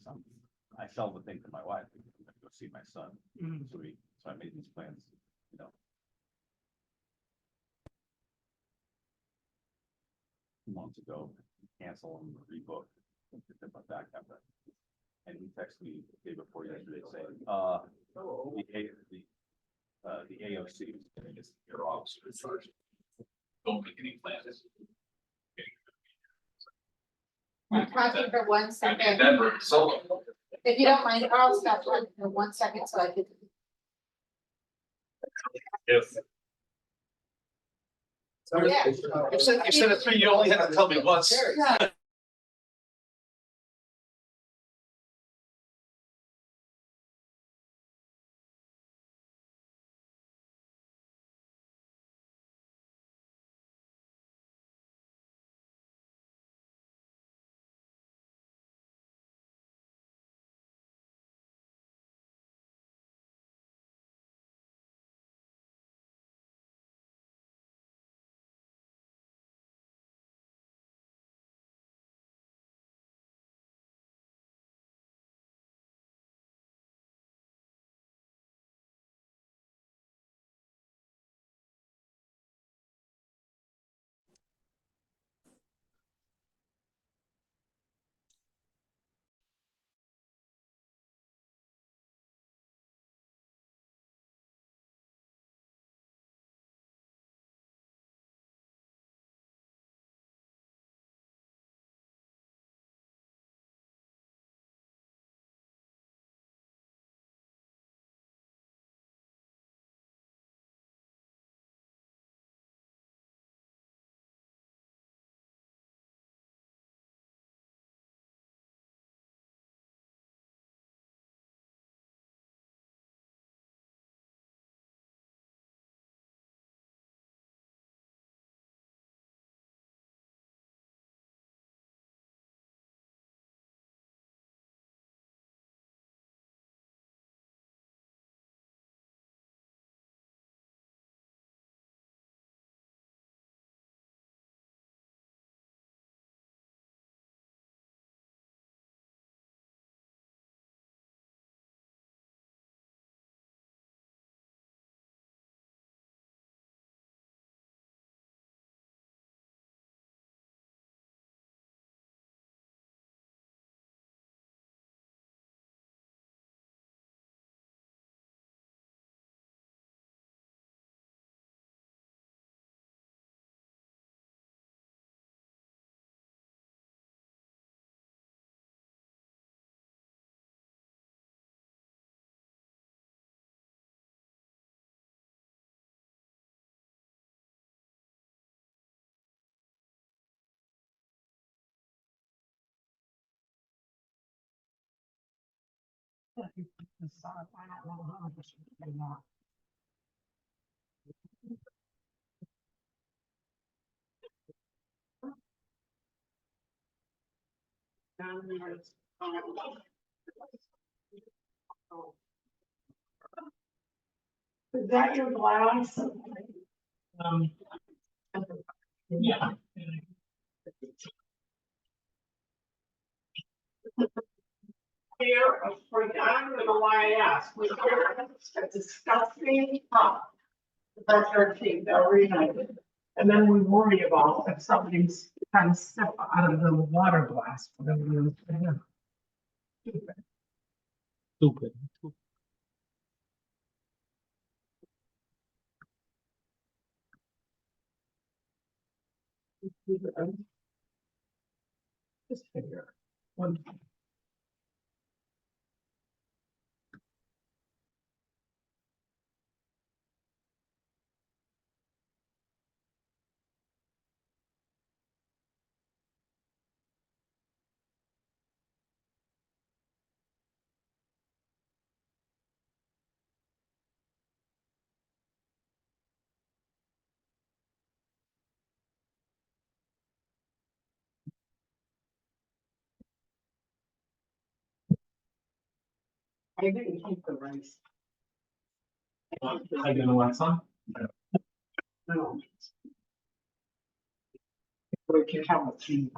I sell the thing to my wife, I'm gonna go see my son, so I made these plans, you know. Months ago, cancel and rebook, get my back up. And he texted me the day before yesterday saying, the AOC is gonna just your officer in charge. Don't make any plans. I'm talking for 1 I'm in second. Denver, solo. If you don't mind, I'll stop talking for 1 second so I can. If. Yeah. You said it 3, you only had to tell me once. Yeah. Is that your glass? Yeah. Here, I don't know why I asked, we hear a disgusting pop. That's our team, they're reunited. And then we worry about if somebody's kind of step out of the water glass. Stupid. Just figure. One. I didn't keep the rice. I didn't want some. No. We can have a team.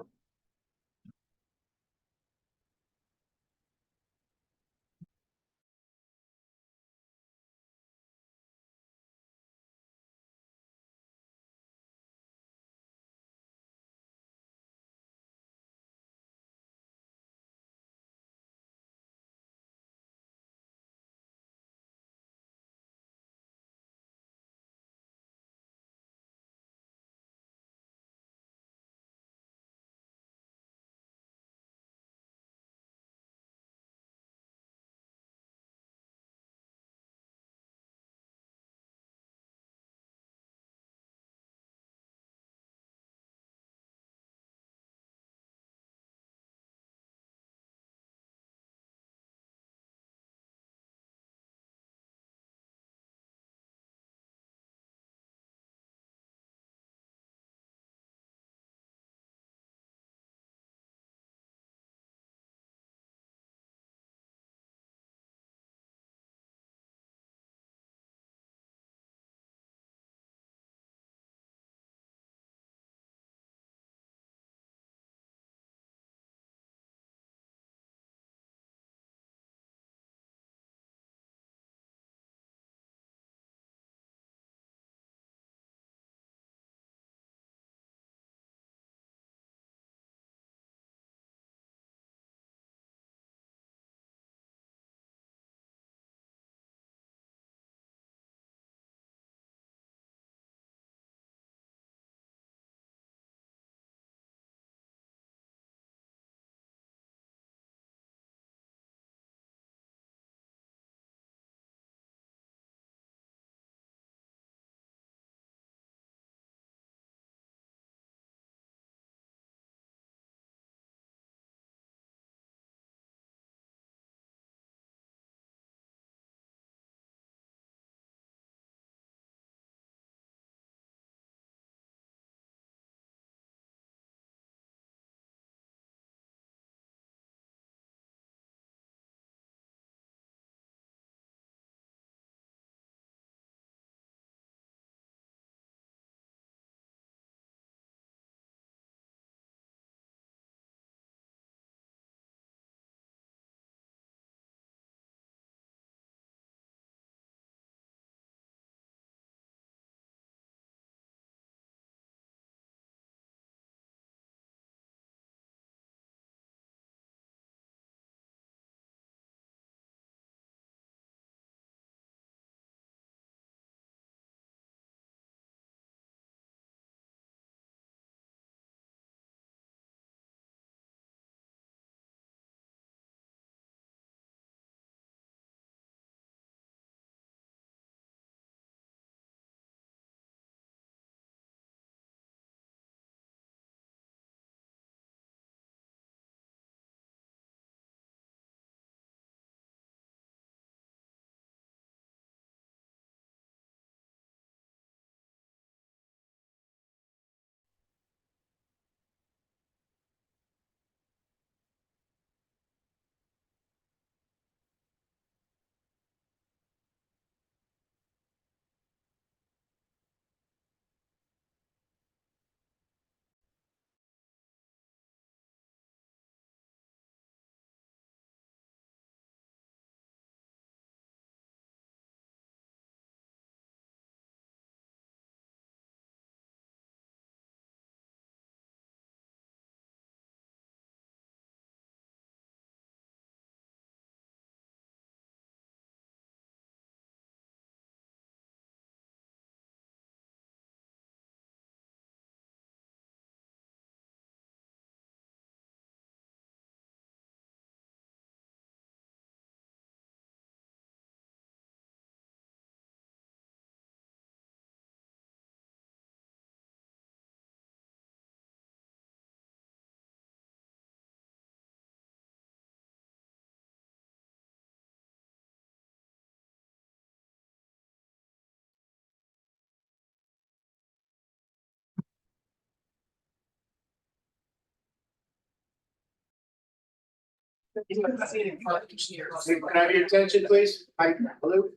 Can I have your attention, please? Hi, hello.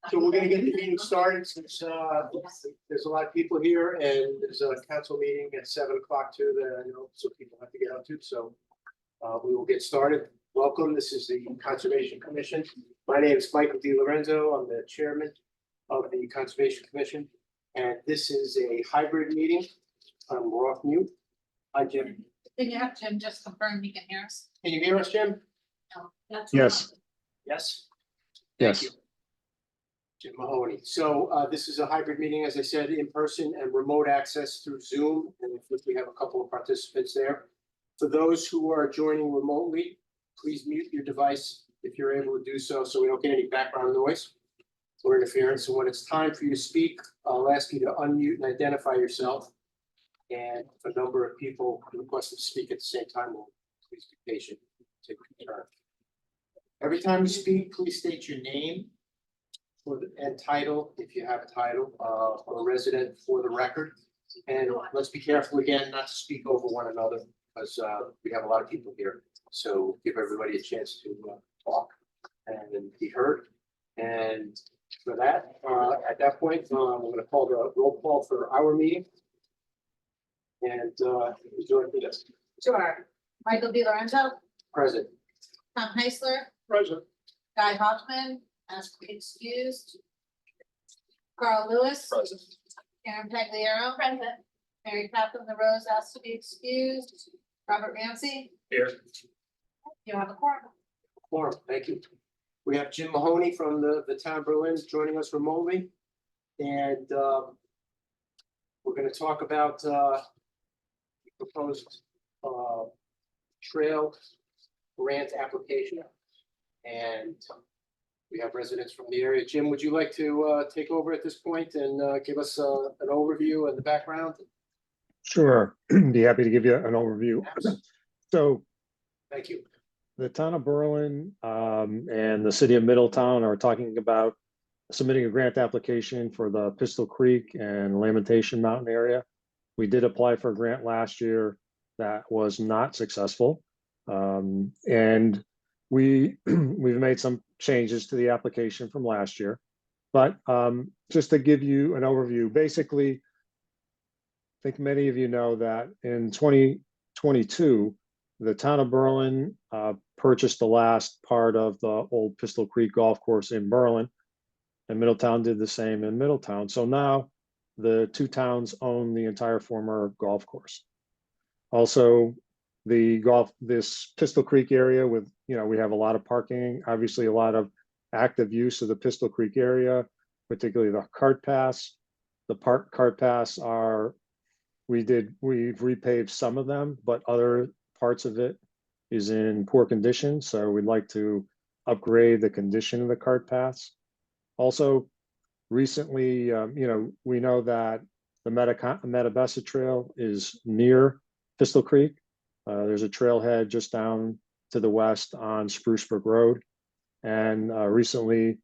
So we're gonna get the meeting started since there's a lot of people here and there's a council meeting at 7 o'clock too that I know so people have to get out to, so we will get started. Welcome, this is the Conservation Commission. My name is Michael DiLorenzo. I'm the chairman of the Conservation Commission. And this is a hybrid meeting. We're off mute. Hi, Jim. Can you have Jim just confirm he can hear us? Can you hear us, Jim? Yes. Yes. Yes. Thank you. Jim Mahoney. So this is a hybrid meeting, as I said, in person and remote access through Zoom. And I think we have a couple of participants there. For those who are joining remotely, please mute your device if you're able to do so, so we don't get any background noise or interference. So when it's time for you to speak, I'll ask you to unmute and identify yourself. And if a number of people request to speak at the same time, we'll please be patient. Take your turn. Every time you speak, please state your name and title, if you have a title, or resident for the record. And let's be careful again not to speak over one another because we have a lot of people here. So give everybody a chance to talk and be heard. And for that, at that point, I'm going to call the roll call for our meeting. And join this. Sure. Michael DiLorenzo, Present. Tom Heisler, Present. Guy Hoffman, asked to be excused. Carl Lewis. Present. Karen Pagliaro. Present. Mary Catherine LaRose asked to be excused. Robert Ramsey. Here. You have a quorum. Quorum, thank you. We have Jim Mahoney from the town of Berlin joining us remotely. And we're going to talk about the proposed trail grant application. And we have residents from the area. Jim, would you like to take over at this point and give us an overview and the background? Sure, be happy to give you an overview. So Thank you. the town of Berlin and the city of Middletown are talking about submitting a grant application for the Pistol Creek and Lamentation Mountain area. We did apply for a grant last year that was not successful. And we've made some changes to the application from last year. But just to give you an overview, basically, I think many of you know that in 2022, the town of Berlin purchased the last part of the old Pistol Creek Golf Course in Berlin, and Middletown did the same in Middletown. So now the two towns own the entire former golf course. Also, this Pistol Creek area with, we have a lot of parking, obviously a lot of active use of the Pistol Creek area, particularly the cart paths. The cart paths we've repaved some of them, but other parts of it is in poor condition. So we'd like to upgrade the condition of the cart paths. Also, recently, we know that the Metabessa Trail is near Pistol Creek. There's a trailhead just down to the west on Spruce Brook Road. And recently,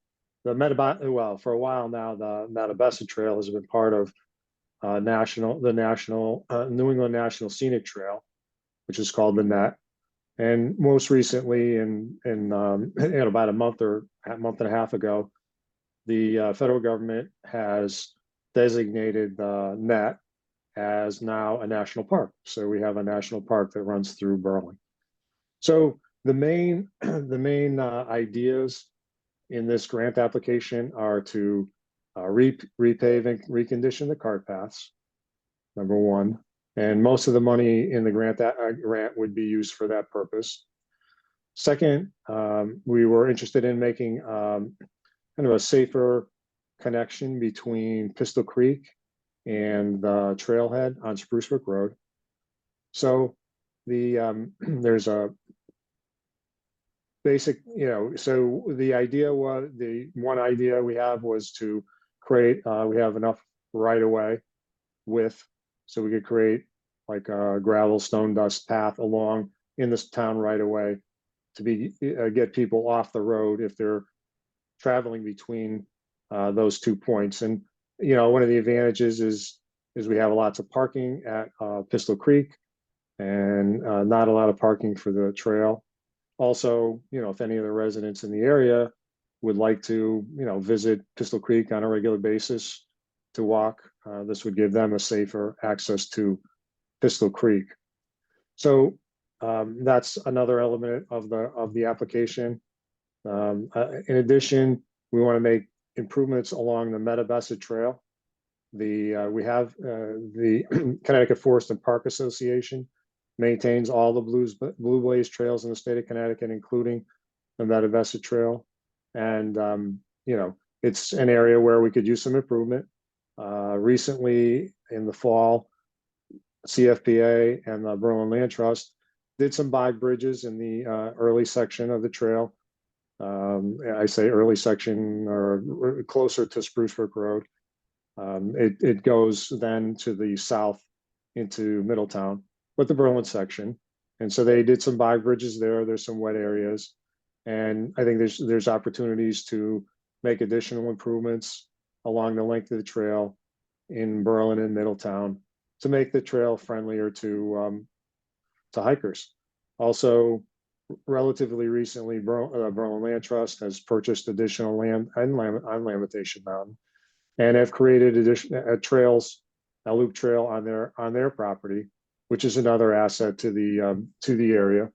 for a while now, the Metabessa Trail has been part of the New England National Scenic Trail, which is called the NET. And most recently, in about a month and a half ago, the federal government has designated the NET as now a national park. So we have a national park that runs through Berlin. So the main ideas in this grant application are to repave and recondition the cart paths, number one. And most of the money in the grant would be used for that purpose. Second, we were interested in making kind of a safer connection between Pistol Creek and the trailhead on Spruce Brook Road. So there's a basic, so the one idea we have was to create, we have enough right of way width, so we could create like a gravel stone dust path along in this town right away to get people off the road if they're traveling between those 2 points. And one of the advantages is we have lots of parking at Pistol Creek and not a lot of parking for the trail. Also, if any of the residents in the area would like to, visit Pistol Creek on a regular basis to walk, this would give them a safer access to Pistol Creek. So that's another element of the application. In addition, we want to make improvements along the Metabessa Trail. We have the Connecticut Forest and Park Association maintains all the Blue Blaze trails in the state of Connecticut, including the Metabessa Trail. And it's an area where we could use some improvement. Recently in the fall, CFPA and the Berlin Land Trust did some bog bridges in the early section of the trail. I say early section or closer to Spruce Brook Road. It goes then to the south into Middletown with the Berlin section. And so they did some bog bridges there. There's some wet areas. And I think there's opportunities to make additional improvements along the length of the trail in Berlin and Middletown to make the trail friendlier to hikers. Also, relatively recently, Berlin Land Trust has purchased additional land on Lamentation Mountain and have created additional trails, a loop trail on their property, which is another asset to the area,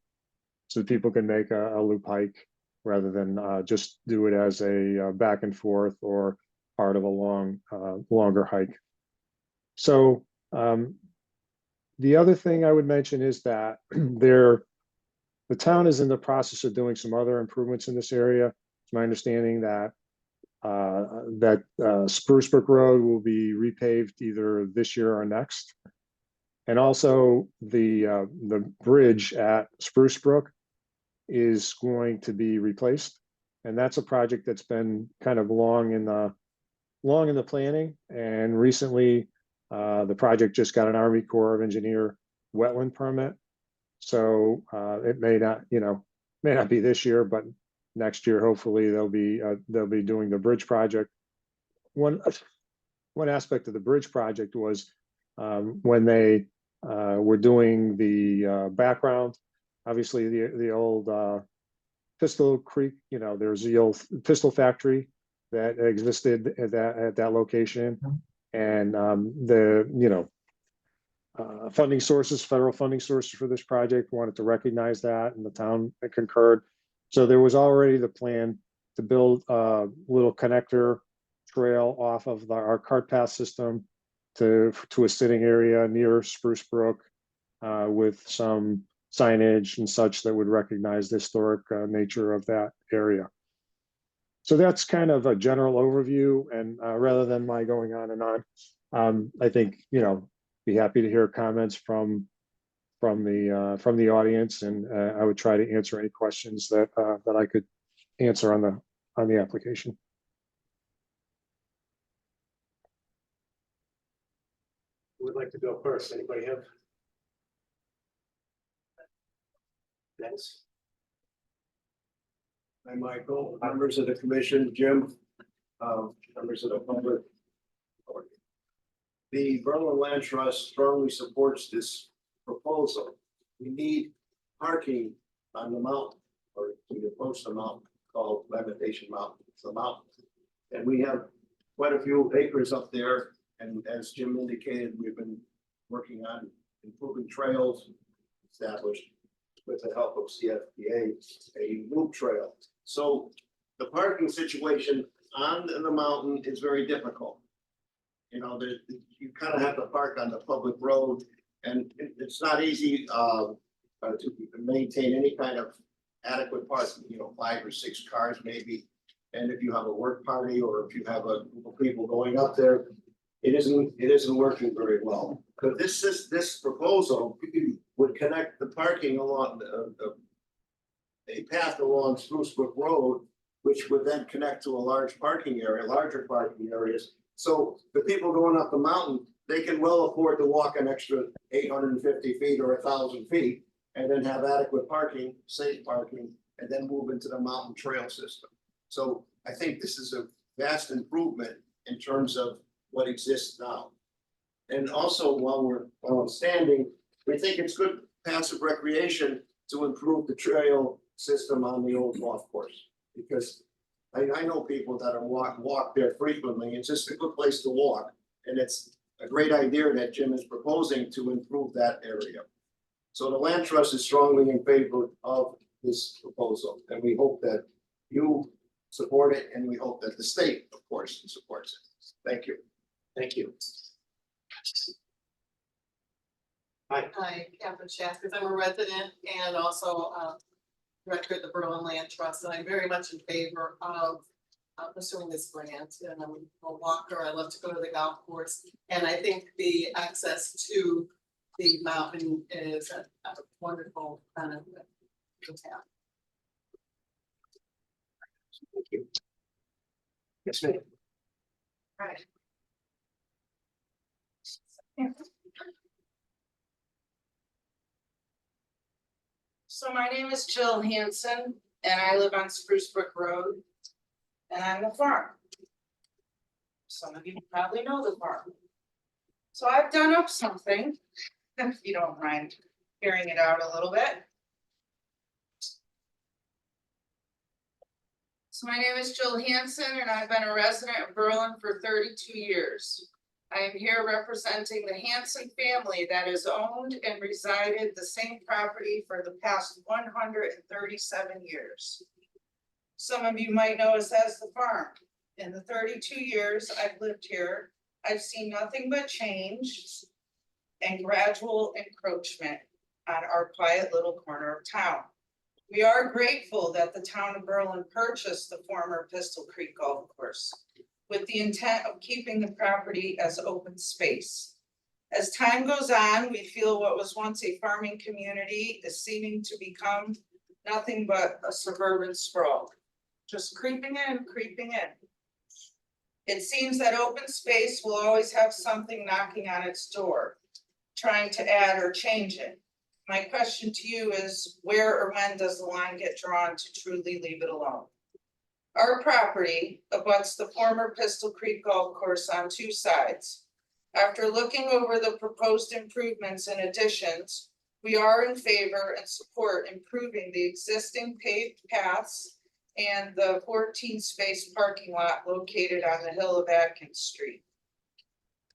so that people can make a loop hike rather than just do it as a back and forth or part of a longer hike. So the other thing I would mention is that the town is in the process of doing some other improvements in this area. It's my understanding that Spruce Brook Road will be repaved either this year or next. And also the bridge at Spruce Brook is going to be replaced. And that's a project that's been kind of long in the planning. And recently the project just got an Army Corps of Engineer wetland permit. So it may not be this year, but next year, hopefully they'll be doing the bridge project. One aspect of the bridge project was when they were doing the background, obviously the old Pistol Creek, there's the old pistol factory that existed at that location. And funding sources, federal funding sources for this project wanted to recognize that, and the town concurred. So there was already the plan to build a little connector trail off of our cart path system to a sitting area near Spruce Brook with some signage and such that would recognize the historic nature of that area. So that's kind of a general overview, and rather than my going on and on, I think, be happy to hear comments from the audience, and I would try to answer any questions that I could answer on the application. Who would like to go first? Anybody have? Dennis? Hi, Michael, members of the commission, Jim, members of the public. The Berlin Land Trust strongly supports this proposal. We need parking on the mountain, or to approach the mountain, called Lamentation Mountain. It's the mountain. And we have quite a few acres up there. And as Jim indicated, we've been working on improving trails, established with the help of CFPA, a loop trail. So the parking situation on the mountain is very difficult. You kind of have to park on the public road, and it's not easy to maintain any kind of adequate parking, 5 or 6 cars maybe. And if you have a work party or if you have a group of people going up there, it isn't working very well. But this proposal would connect the parking along a path along Spruce Brook Road, which would then connect to a larger parking areas. So the people going up the mountain, they can well afford to walk an extra 850 feet or 1,000 feet and then have adequate parking, safe parking, and then move into the mountain trail system. So I think this is a vast improvement in terms of what exists now. And also, while we're standing, we think it's good passive recreation to improve the trail system on the old golf course. Because I know people that are walk there frequently, it's just a good place to walk. And it's a great idea that Jim is proposing to improve that area. So the land trust is strongly in favor of this proposal, and we hope that you support it, and we hope that the state, of course, supports it. Thank you. Thank you. Hi, Catherine Shaskers. I'm a resident and also director of the Berlin Land Trust, and I'm very much in favor of pursuing this grant. And I'm a walker. I love to go to the golf course, and I think the access to the mountain is a wonderful benefit to town. Thank you. Yes, ma'am. Right. So my name is Jill Hanson and I live on Spruce Brook Road and I'm the farm. Some of you probably know the farm. So I've done up something, if you don't mind hearing it out a little bit. So my name is Jill Hanson and I've been a resident of Berlin for 32 years. I am here representing the Hanson family that has owned and resided the same property for the past 137 years. Some of you might know us as the farm. In the 32 years I've lived here, I've seen nothing but change and gradual encroachment on our quiet little corner of town. We are grateful that the town of Berlin purchased the former Pistol Creek Golf Course with the intent of keeping the property as open space. As time goes on, we feel what was once a farming community is seeming to become nothing but a suburban sprawl, just creeping in, creeping in. It seems that open space will always have something knocking on its door, trying to add or change it. My question to you is, where or when does the line get drawn to truly leave it alone? Our property abuts the former Pistol Creek Golf Course on two sides. After looking over the proposed improvements and additions, we are in favor and support improving the existing paved paths and the 14-space parking lot located on the hill of Atkins Street.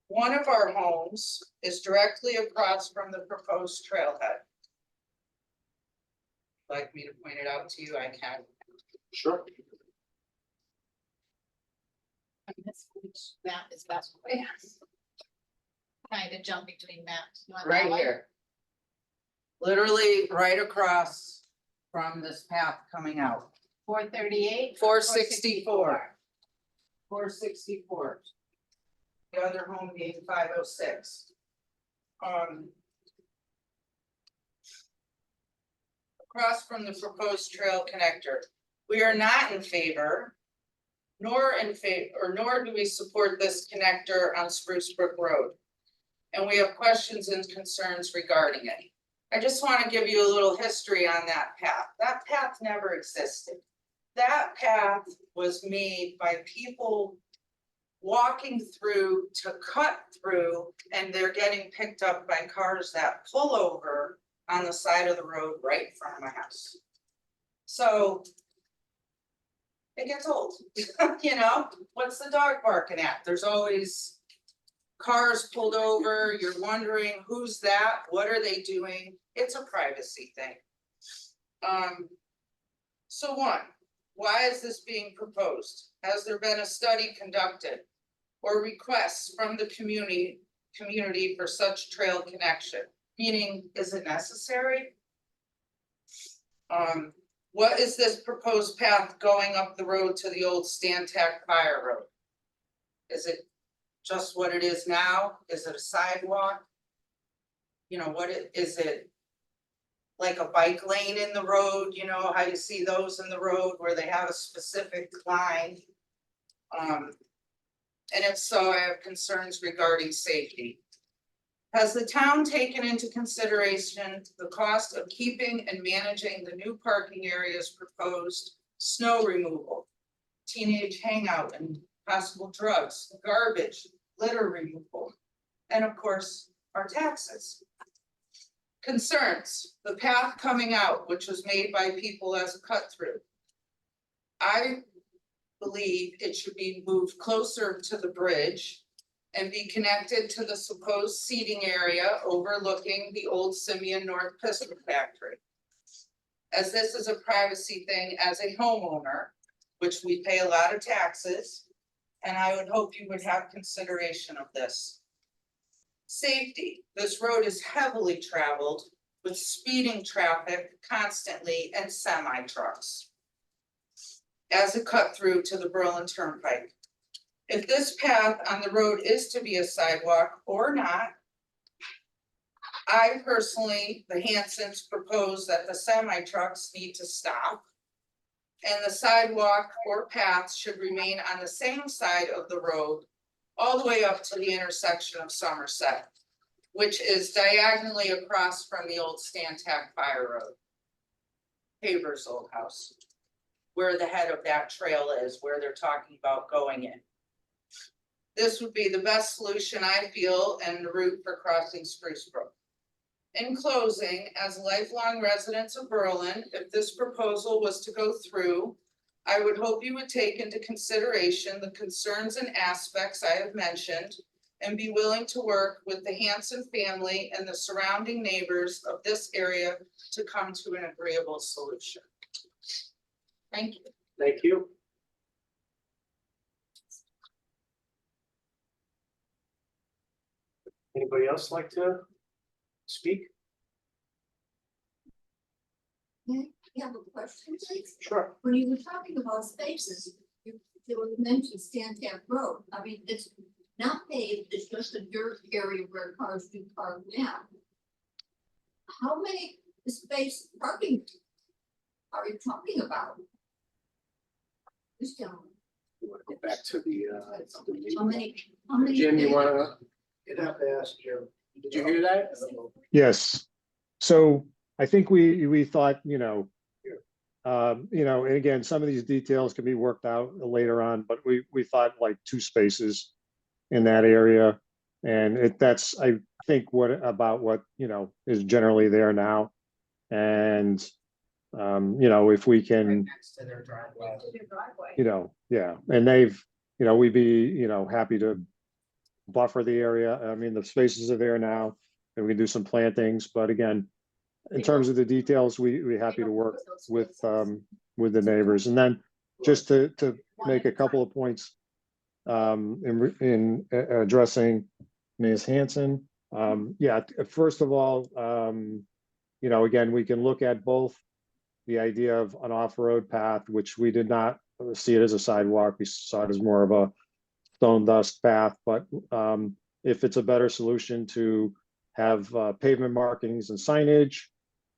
One of our homes is directly across from the proposed trailhead. Like me to point it out to you, I can. Sure. Which map is best? Kind of jump between maps. You want that Right one? here. Literally right across from this path coming out. 438. 464. 464. The other home being 506. Across from the proposed trail connector. We are not in favor, nor do we support this connector on Spruce Brook Road. And we have questions and concerns regarding it. I just want to give you a little history on that path. That path never existed. That path was made by people walking through to cut through, and they're getting picked up by cars that pull over on the side of the road right in front of my house. So it gets old, you know, what's the dog barking at? There's always cars pulled over, you're wondering who's that, what are they doing? It's a privacy thing. So one, why is this being proposed? Has there been a study conducted or requests from the community for such trail connection? Meaning, is it necessary? What is this proposed path going up the road to the old Stantec Fire Road? Is it just what it is now? Is it a sidewalk? You know, is it like a bike lane in the road? You know, how you see those in the road where they have a specific line? And if so, I have concerns regarding safety. Has the town taken into consideration the cost of keeping and managing the new parking areas proposed, snow removal, teenage hangout and possible drugs, garbage, litter removal, and of course, our taxes? Concerns, the path coming out, which was made by people as a cut through. I believe it should be moved closer to the bridge and be connected to the supposed seating area overlooking the old Simeon North Pistol Factory. As this is a privacy thing as a homeowner, which we pay a lot of taxes, and I would hope you would have consideration of this. Safety, this road is heavily traveled with speeding traffic constantly and semi trucks. As a cut through to the Berlin Turnpike. If this path on the road is to be a sidewalk or not, I personally, the Hansons, propose that the semi trucks need to stop. And the sidewalk or path should remain on the same side of the road all the way up to the intersection of Somerset, which is diagonally across from the old Stantec Fire Road. Haver's old house, where the head of that trail is, where they're talking about going in. This would be the best solution, I feel, and the route for crossing Spruce Brook. In closing, as lifelong residents of Berlin, if this proposal was to go through, I would hope you would take into consideration the concerns and aspects I have mentioned and be willing to work with the Hanson family and the surrounding neighbors of this area to come to an agreeable solution. Thank you. Thank you. Anybody else like to speak? Yeah, you have a question, please? Sure. When you were talking about spaces, you mentioned Stantec Road. I mean, it's not paved, it's just a dirt area where cars do park now. How many space parking are you talking about? This gentleman, You want to go back to the how many? Jim, you wanna, You'd have to ask Jim. did you hear that? Yes. So I think we thought, and again, some of these details can be worked out later on, but we thought like 2 spaces in that area. And that's, I think, what is generally there now. And, if we can, Next to their driveway. yeah, and they've, we'd be, happy to buffer the area. I mean, the spaces are there now and we can do some plantings, but again, in terms of the details, we're happy to work with the neighbors. And then just to make a couple of points in addressing Ms. Hanson. Yeah, first of all, again, we can look at both the idea of an off-road path, which we did not see it as a sidewalk. We saw it as more of a stone dust path, but if it's a better solution to have pavement markings and signage,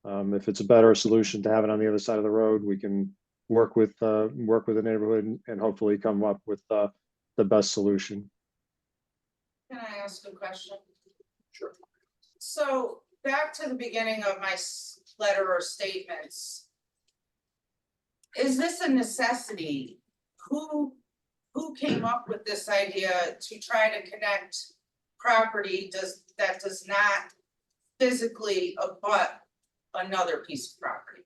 if it's a better solution to have it on the other side of the road, we can work with the neighborhood and hopefully come up with the best solution. Can I ask a question? Sure. So back to the beginning of my letter or statements. Is this a necessity? Who came up with this idea to try to connect property that does not physically abut another piece of property?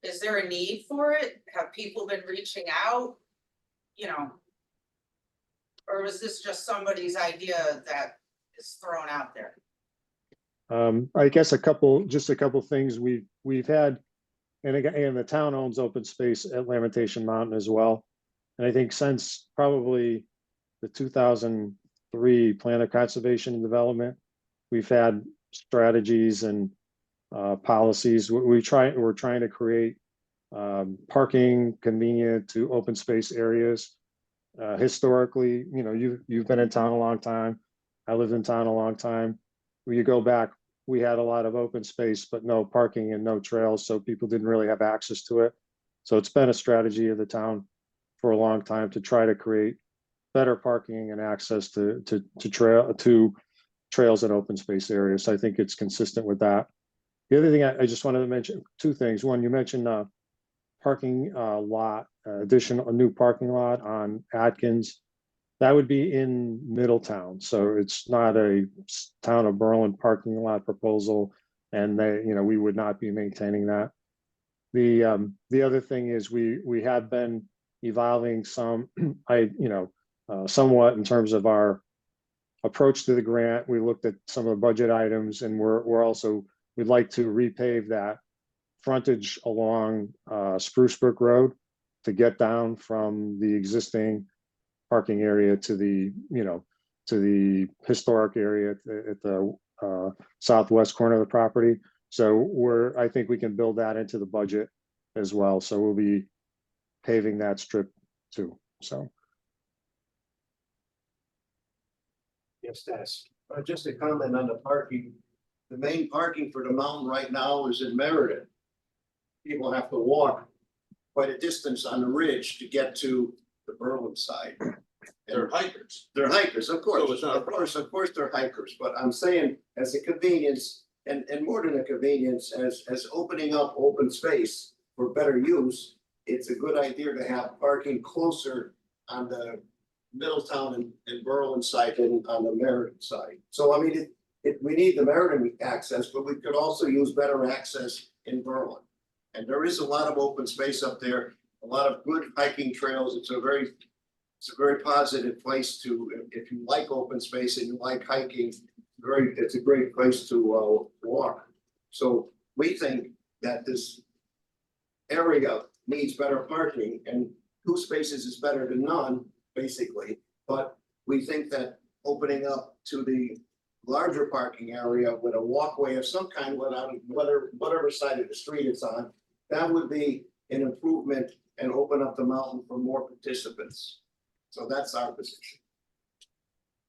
Is there a need for it? Have people been reaching out? Or was this just somebody's idea that is thrown out there? I guess a couple things we've had, and again, the town owns open space at Lamentation Mountain as well. And I think since probably the 2003 Plan of Conservation and Development, we've had strategies and policies. We're trying to create parking convenient to open space areas. Historically, you've been in town a long time. I lived in town a long time. When you go back, we had a lot of open space, but no parking and no trails, so people didn't really have access to it. So it's been a strategy of the town for a long time to try to create better parking and access to trails and open space areas. So I think it's consistent with that. The other thing I just wanted to mention, 2 things. One, you mentioned parking lot, a new parking lot on Atkins. That would be in Middletown. So it's not a town of Berlin parking lot proposal. And they, we would not be maintaining that. The other thing is we have been evolving somewhat in terms of our approach to the grant. We looked at some of the budget items, and we'd like to repave that frontage along Spruce Brook Road to get down from the existing parking area to the historic area at the southwest corner of the property. So I think we can build that into the budget as well. So we'll be paving that strip too. So. Yes, Dennis. Just a comment on the parking. The main parking for the mountain right now is in Meriden. People have to walk quite a distance on the ridge to get to the Berlin side. They're hikers. They're hikers, of course, So it's not a of course, they're hikers, but I'm saying as a convenience and more than a convenience, as opening up open space for better use, it's a good idea to have parking closer on the Middletown and Berlin side than on the Meriden side. So I mean, we need the Meriden access, but we could also use better access in Berlin. And there is a lot of open space up there, a lot of good hiking trails. It's a very positive place to, if you like open space and you like hiking, it's a great place to walk. So we think that this area needs better parking, and 2 spaces is better than none, basically. But we think that opening up to the larger parking area with a walkway of some kind, whatever side of the street it's on, that would be an improvement and open up the mountain for more participants. So that's our position.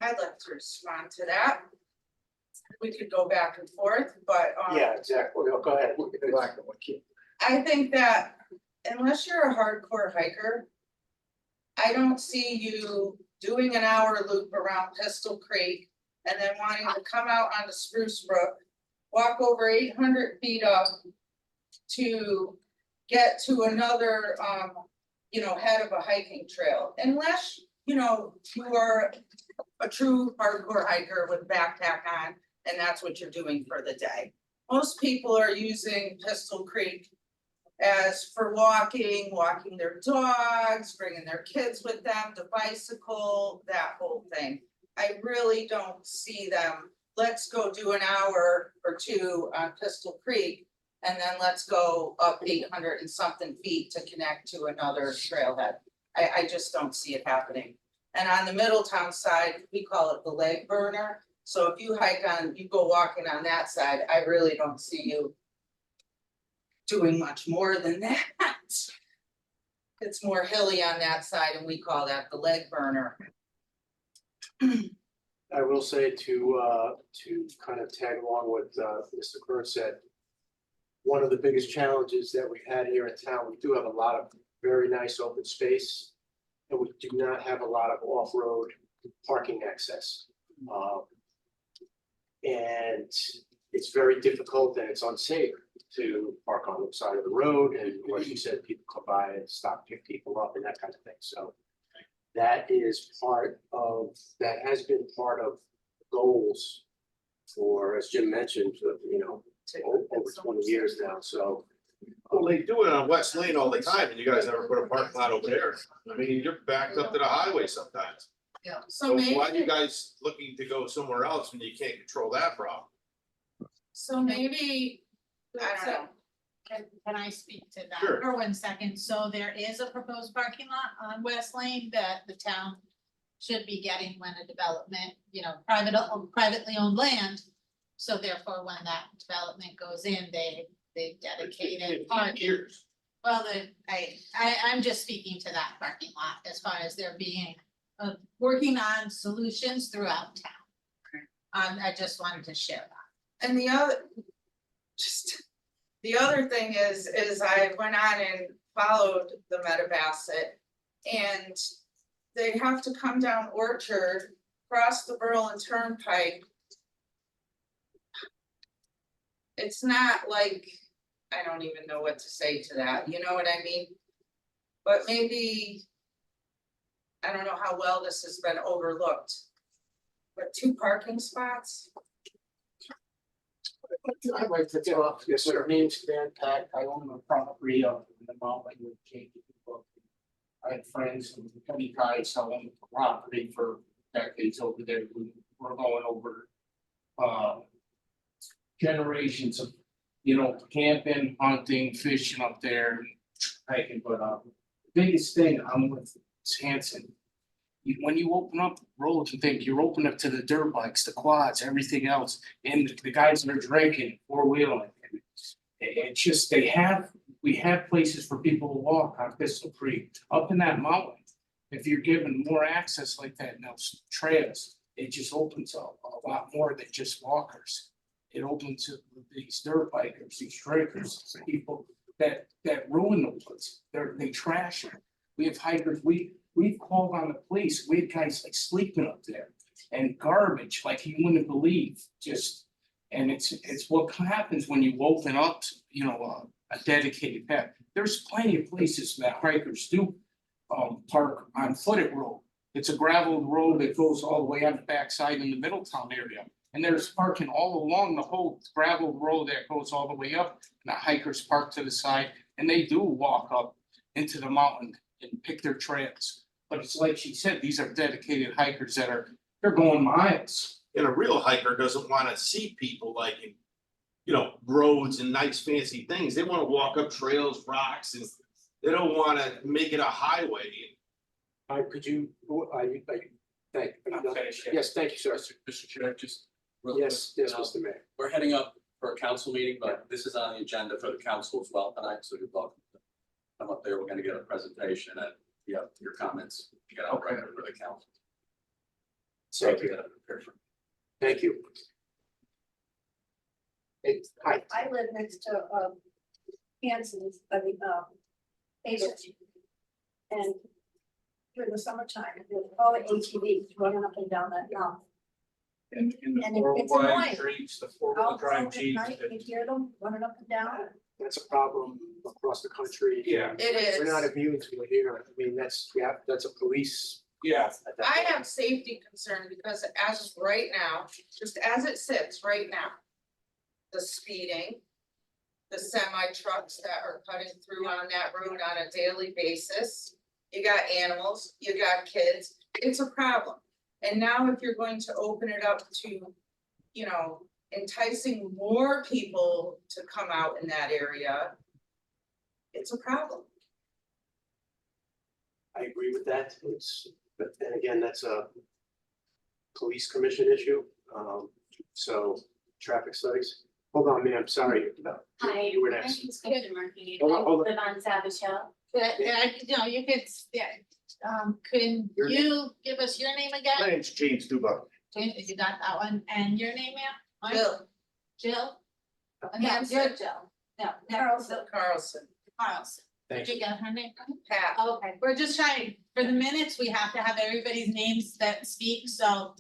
I'd like to respond to that. We could go back and forth, but Yeah, exactly. Go ahead. I think that unless you're a hardcore hiker, I don't see you doing an hour loop around Pistol Creek and then wanting to come out onto Spruce Brook, walk over 800 feet up to get to another, head of a hiking trail, unless, you are a true hardcore hiker with backpack on, and that's what you're doing for the day. Most people are using Pistol Creek as for walking their dogs, bringing their kids with them, the bicycle, that whole thing. I really don't see them, let's go do an hour or 2 on Pistol Creek, and then let's go up 800 and something feet to connect to another trailhead. I just don't see it happening. And on the Middletown side, we call it the leg burner. So if you you go walking on that side, I really don't see you doing much more than that. It's more hilly on that side, and we call that the leg burner. I will say to kind of tag along what Mr. Kerr said, one of the biggest challenges that we've had here in town, we do have a lot of very nice open space, and we do not have a lot of off-road parking access. And it's very difficult and it's unsafe to park on the side of the road, and like you said, people come by and stop, pick people up and that kind of thing. So that has been part of goals for, as Jim mentioned, over 20 years now. So Well, they do it on West Lane all the time, and you guys never put a parking lot over there. I mean, you're backed up to the highway sometimes. Yeah. So So why are you maybe, guys looking to go somewhere else when you can't control that problem? so maybe, I don't know. Can I speak to that Sure. for 1 second? So there is a proposed parking lot on West Lane that the town should be getting when a development, privately owned land. So therefore, when that development goes in, they dedicated parking. Years. Well, I'm just speaking to that parking lot as far as there being, working on solutions throughout town. I just wanted to share that. And the other thing is I went on and followed the Metabasset, and they have to come down Orchard, cross the Berlin Turnpike. It's not like, I don't even know what to say to that, you know what I mean? But maybe, I don't know how well this has been overlooked, but 2 parking spots? I'd like to talk, yes, sir. My name's Dan Pack. I own a property up in the mountain with Jake. I had friends and many guys selling the property for decades over there. We're going over generations of, you know, camping, hunting, fishing up there, and hiking, but the biggest thing I'm with is Hanson. When you open up roads and things, you're open up to the dirt bikes, the quads, everything else, and the guys that are drinking, four-wheeling. It's just, we have places for people to walk on Pistol Creek, up in that mountain. If you're given more access like that in those trails, it just opens up a lot more than just walkers. It opens up these dirt bikers, these drinkers, people that ruin the woods. They trash it. We have hikers, we've called on the police. We had guys like sleeping up there and garbage like you wouldn't believe, just, and it's what happens when you open up, you know, a dedicated path. There's plenty of places that hikers do park on footed road. It's a gravel road that goes all the way on the backside in the Middletown area. And there's parking all along the whole gravel road that goes all the way up. And the hikers park to the side and they do walk up into the mountain and pick their trails. But it's like she said, these are dedicated hikers they're going miles. And a real hiker doesn't wanna see people like in, you know, roads and nice fancy things. They wanna walk up trails, rocks, and they don't wanna make it a highway. Could you, thank you. Yes, thank you, sir. Mr. Chair, just. real Yes, quick, yes, Mr. Mayor. We're heading up for a council meeting, but this is on the agenda for the council as well tonight, so you're welcome to come up there. We're gonna get a presentation and you have your comments, you got out record for the council. Thank you. Thank you. Hi. I live next to, Hanson's, Hazel's. And during the summertime, there's all the ATVs running up and down that mountain. And the And it's four-wheel annoying. Jeeps, the Out four-wheel drive at Jeeps, night, you hear them running up and down. that's a problem across the country. Yeah. It We're not is. immune to it here. I mean, that's a police. Yeah. I have safety concern because as of right now, just as it sits right now, the speeding, the semi trucks that are cutting through on that route on a daily basis, you got animals, you got kids, it's a problem. And now if you're going to open it up to, you know, enticing more people to come out in that area, it's a problem. I agree with that. But then again, that's a police commission issue. So traffic studies. Hold on, ma'am, sorry. Hi, You were my next. name's Kristen Murphy. I Hold on. live on Savage Hill. You know, you could, can Your you give us your name My again? name's James Duba. You got that one, and your name, ma'am? Bill Jill? No, Hanson. you're Jill. No, Carlson. Carlson, Carlson. Thank Did you get her name? Pat. Okay, we're just trying, for the minutes, we have to have everybody's names that speak, so,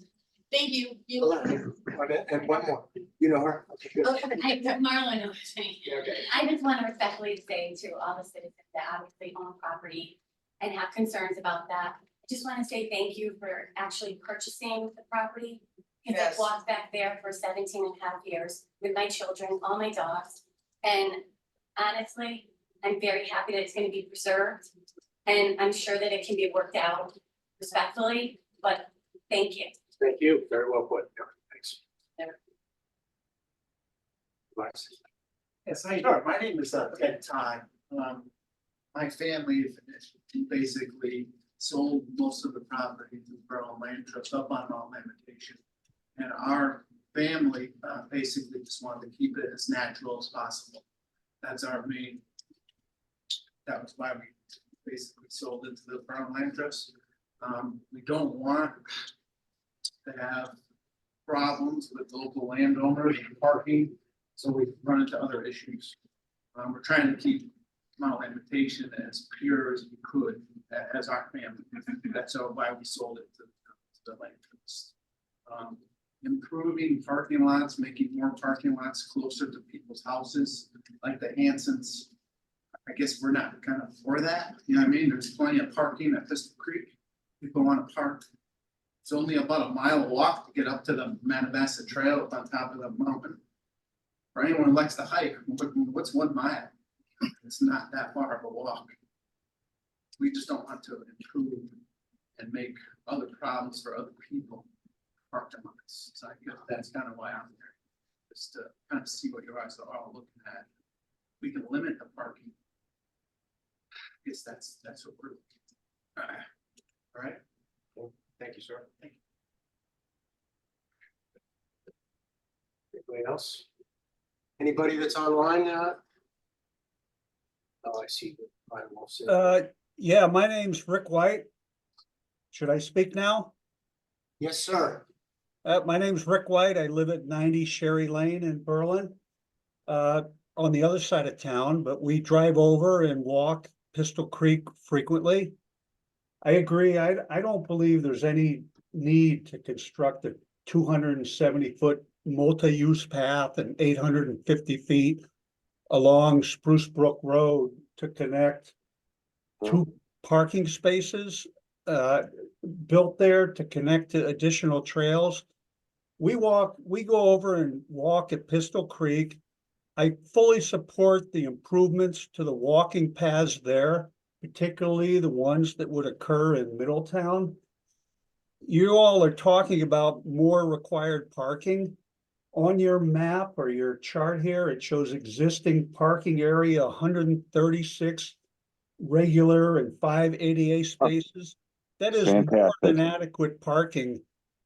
thank you. And one more. You know her? Okay, good. Hi, Marlon, Okay. I just want to respectfully say to all the citizens that obviously own property and have concerns about that, I just want to say thank you for actually purchasing the property. Because Yes. I've walked back there for 17 and a half years with my children, all my dogs. And honestly, I'm very happy that it's going to be preserved. And I'm sure that it can be worked out respectfully, but thank you. Thank you. Very well put. Yeah, thanks. Yes, how you doing? My name is Ted Todd. My family basically sold most of the property to Berlin Land Trust up on Mount Lamentation. And our family basically just wanted to keep it as natural as possible. That's our main, that was why we basically sold it to the Berlin Land Trust. We don't want to have problems with local landowners and parking, so we run into other issues. We're trying to keep Mount Lamentation as pure as we could, as our family. That's why we sold it to the land trust. Improving parking lots, making more parking lots closer to people's houses, like the Hansons. I guess we're not kind of for that, you know what I mean? There's plenty of parking at Pistol Creek. People want to park. It's only about a mile walk to get up to the Manabassa Trail up on top of the mountain. For anyone who likes to hike, what's 1 mile? It's not that far of a walk. We just don't want to intrude and make other problems for other people parked on us. So I guess that's kind of why I'm there, just to kind of see what your eyes are all looking at. We can limit the parking. I guess that's what we're looking at. All right. Thank you, sir. Thank you. Anybody else? Anybody that's online? Oh, I see. I will see. Yeah, my name's Rick White. Should I speak now? Yes, sir. My name's Rick White. I live at 90 Sherry Lane in Berlin. On the other side of town, but we drive over and walk Pistol Creek frequently. I agree. I don't believe there's any need to construct a 270-foot multi-use path and 850 feet along Spruce Brook Road to connect two parking spaces built there to connect to additional trails. We go over and walk at Pistol Creek. I fully support the improvements to the walking paths there, particularly the ones that would occur in Middletown. You all are talking about more required parking. On your map or your chart here, it shows existing parking area, 136 regular and 5 ADA spaces. That is more than adequate parking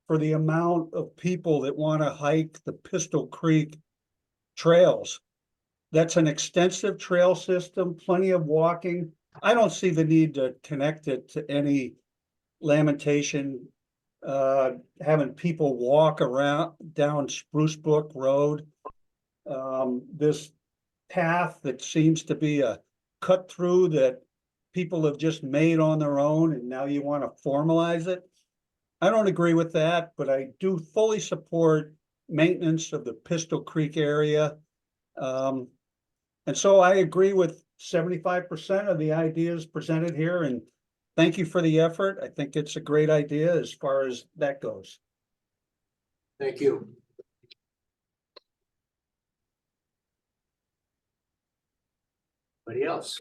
for the amount of people that want to hike the Pistol Creek trails. That's an extensive trail system, plenty of walking. I don't see the need to connect it to any lamentation, having people walk around down Spruce Brook Road. This path that seems to be a cut through that people have just made on their own and now you want to formalize it. I don't agree with that, but I do fully support maintenance of the Pistol Creek area. And so I agree with 75% of the ideas presented here, and thank you for the effort. I think it's a great idea as far as that goes. Thank you. Anybody else?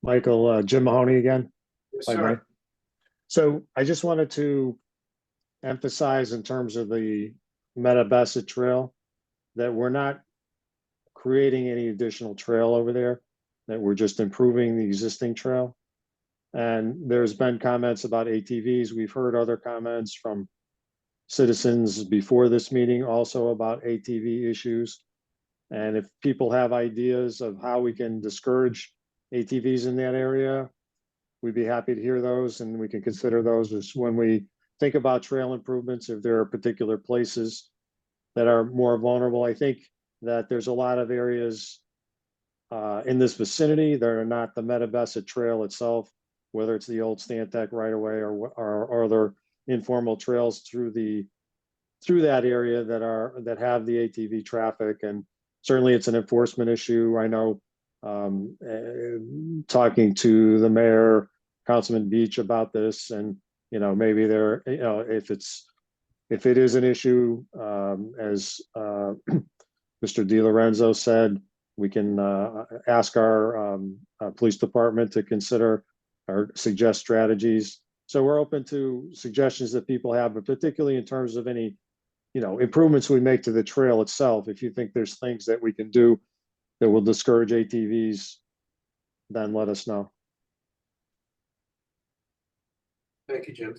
Michael, Jim Mahoney again. Yes, Hi, Mike. sir. So I just wanted to emphasize in terms of the Meta-Bassett Trail that we're not creating any additional trail over there, that we're just improving the existing trail. And there's been comments about ATVs. We've heard other comments from citizens before this meeting also about ATV issues. And if people have ideas of how we can discourage ATVs in that area, we'd be happy to hear those, and we can consider those as when we think about trail improvements, if there are particular places that are more vulnerable. I think that there's a lot of areas in this vicinity that are not the Meta-Bassett Trail itself, whether it's the old Stantec right away or other informal trails through that area that have the ATV traffic. And certainly it's an enforcement issue. I know talking to the mayor, Councilman Beach, about this, and maybe there, if it is an issue, as Mr. Di Lorenzo said, we can ask our police department to consider or suggest strategies. So we're open to suggestions that people have, but particularly in terms of any, improvements we make to the trail itself. If you think there's things that we can do that will discourage ATVs, then let us know. Thank you, Jim.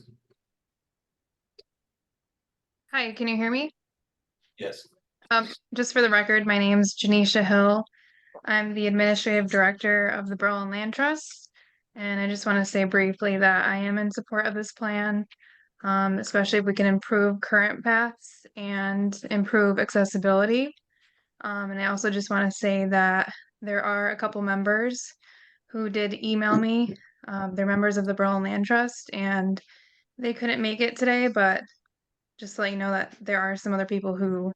Hi, can you hear me? Yes. Just for the record, my name's Janisha Hill. I'm the administrative director of the Berlin Land Trust. And I just want to say briefly that I am in support of this plan, especially if we can improve current paths and improve accessibility. And I also just want to say that there are a couple members who did email me. They're members of the Berlin Land Trust, and they couldn't make it today, but just to let you know that there are some other people who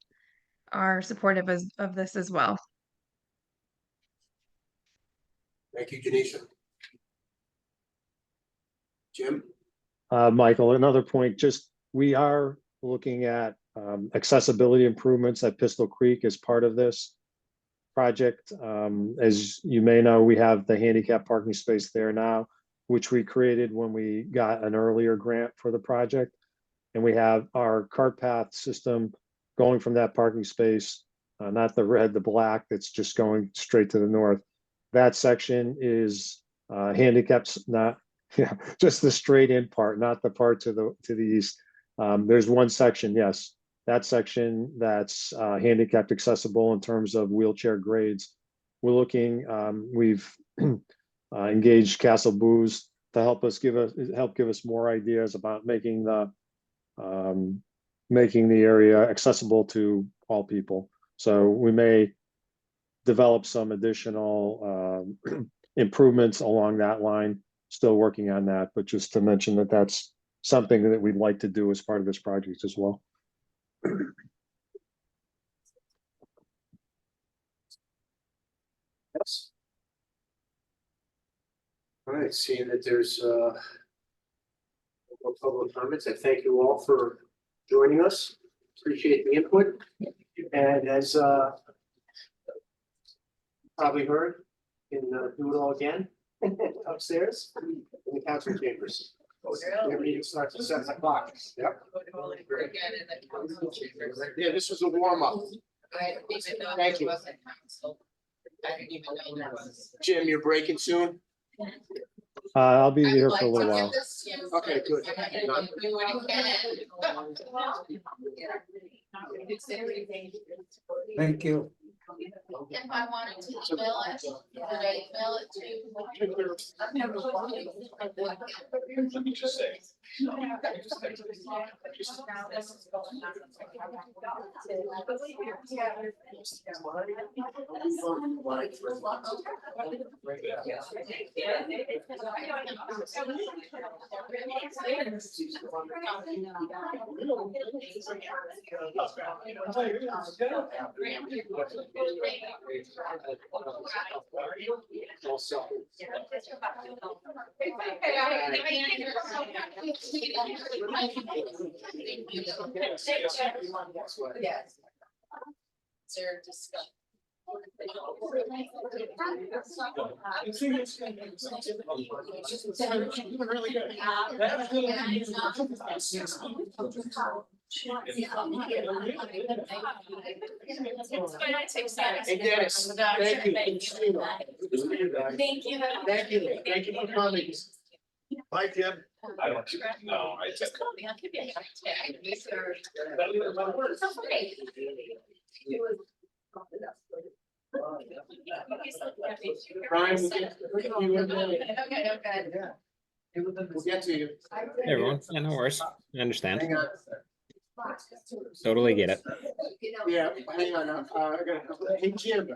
are supportive of this as well. Thank you, Janisha. Jim? Michael, another point, just we are looking at accessibility improvements at Pistol Creek as part of this project. As you may know, we have the handicap parking space there now, which we created when we got an earlier grant for the project. And we have our cart path system going from that parking space, not the red, the black, that's just going straight to the north. That section is handicaps, not, yeah, just the straight in part, not the part to the east. There's one section, yes, that section that's handicapped accessible in terms of wheelchair grades. We're looking, we've engaged Castle Booze to help give us more ideas about making the area accessible to all people. So we may develop some additional improvements along that line. Still working on that, but just to mention that that's something that we'd like to do as part of this project as well. Yes. All right, seeing that there's no public comments, I thank you all for joining us. Appreciate the input. And as probably heard, you can do it all again upstairs in the council chambers. Their meeting starts at 7 o'clock. Yep. Yeah, this was a warm up. I didn't even know Thank there you. was a council. I didn't even know there was. Jim, you're breaking soon? I'll be I would here like for a little to while. give this to you. Okay, good. We would get Thank you. If I wanted to mail it, could I mail it to? I've never. Let me just say. Yes. Sir, discuss. Hey, Dennis, thank you. Thank you. Thank you for coming. Bye, Jim. I don't know, I just. Call me, I'll give you a tag. Brian, we'll get to you in a minute. Okay, okay. We'll get to you. Hey everyone, yeah, no worries, I understand, Hang on. totally get it. Yeah, hang on. I gotta, hey, Jim. A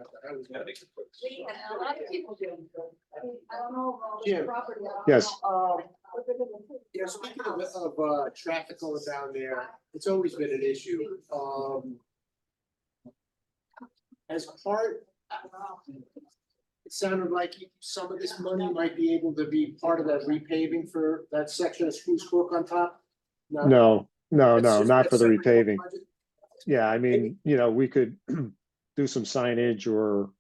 lot of people do. I don't know. about Jim. property. Yes. Yeah, speaking of traffic going down there, it's always been an issue. As part, it sounded like some of this money might be able to be part of that repaving for that section of Spruce Brook on top? No, That's just- not for the that's separate repaving. budget? Yeah, I mean, we could do some signage or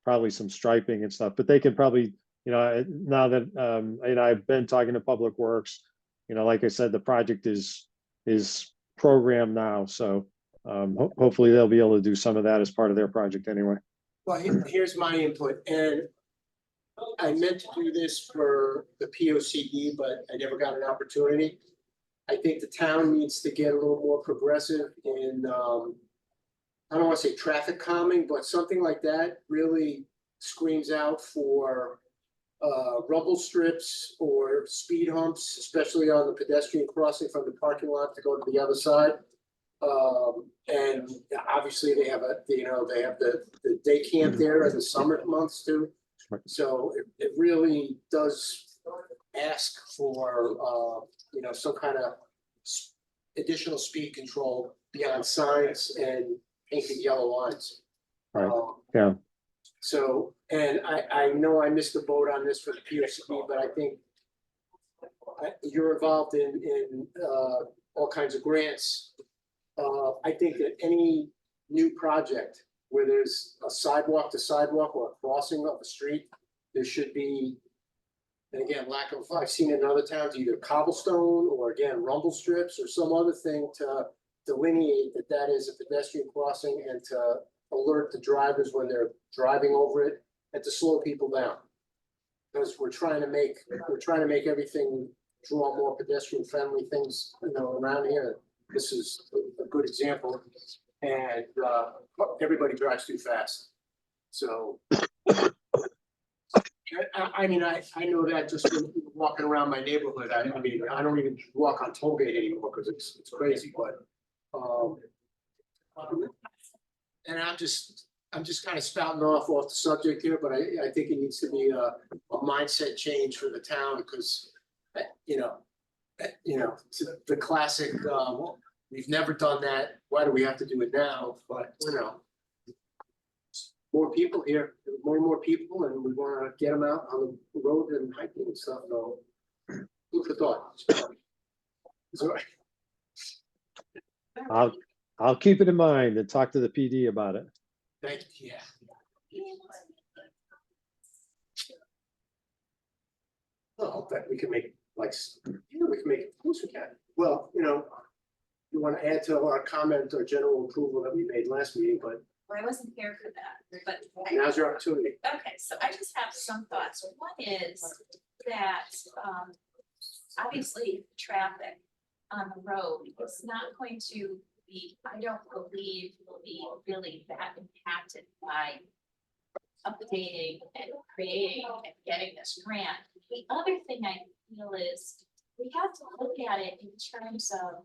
probably some striping and stuff, but they could probably, now that, and I've been talking to Public Works, like I said, the project is programmed now, so hopefully they'll be able to do some of that as part of their project anyway. Well, here's my input, and I meant to do this for the P O C D, but I never got an opportunity. I think the town needs to get a little more progressive in, I don't wanna say traffic calming, but something like that really screams out for rumble strips or speed humps, especially on the pedestrian crossing from the parking lot to go to the other side. And obviously they have they have the day camp there in the summer months too. So it really does ask for, some kind of additional speed control beyond signs and painted yellow lines. Right, yeah. So, and I know I missed the boat on this for the POCD, but I think you're involved in all kinds of grants I think that any new project where there's a sidewalk to sidewalk or a crossing of a street, there should be, and again, I've seen it in other towns, either cobblestone or again, rumble strips or some other thing to delineate that that is a pedestrian crossing and to alert the drivers when they're driving over it and to slow people down. Because we're trying to make everything draw more pedestrian friendly things, around here. This is a good example. And everybody drives too fast. So I mean, I know that just from walking around my neighborhood. I mean, I don't even walk on Tollgate anymore because it's crazy, but and I'm just kind of spouting off the subject here, but I think it needs to be a mindset change for the town because the classic, we've never done that. Why do we have to do it now? But more people here, more and more people, and we want to get them out on the road and hiking and stuff. So, food for thought. So, I'll keep it in mind and talk to the PD about it. thank you. Yeah. Well, that we can make we can make, of course we can. Well, you want to add to our comment or general approval that we made last meeting, but Well, I wasn't here for that, but. now's your opportunity. Okay, so I just have some thoughts. One is that, obviously, traffic on the road is not going to be, I don't believe will be really that impacted by updating and creating and getting this grant. The other thing I feel is we have to look at it in terms of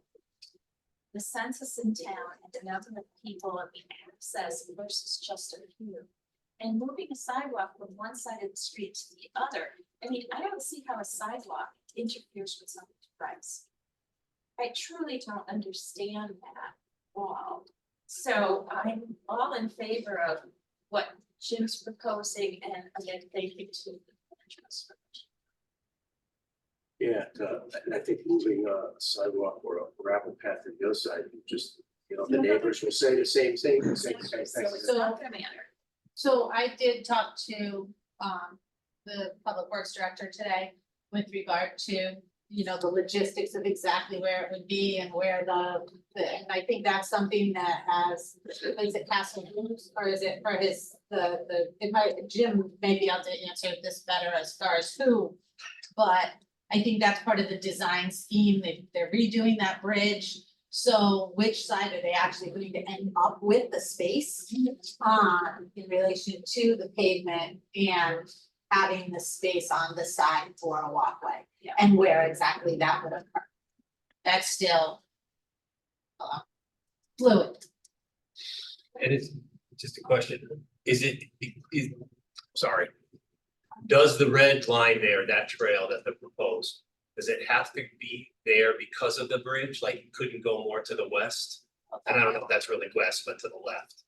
the census in town and the number of people and the access versus just a few. And moving a sidewalk from one side of the street to the other, I mean, I don't see how a sidewalk interferes with somebody's rights. I truly don't understand that all. So I'm all in favor of what Jim's proposing, and again, thank you to the trust for Yeah, and I think moving a sidewalk or a gravel path to the other side, just, the neighbors will say the same thing. So it's not gonna matter. So I did talk to the Public Works Director today with regard to, the logistics of exactly where it would be and where and I think that's something that has, is it Castle Blues or is it for Jim may be able to answer this better as far as who, but I think that's part of the design scheme. They're redoing that bridge. So which side are they actually going to end up with the space in relation to the pavement and having the space on the side for a walkway? Yeah. And where exactly that would occur? That's still fluid. And it's just a question, sorry. Does the red line there, that trail that they proposed, does it have to be there because of the bridge? Like it couldn't go more to the west? And I don't know if that's really west, but to the left.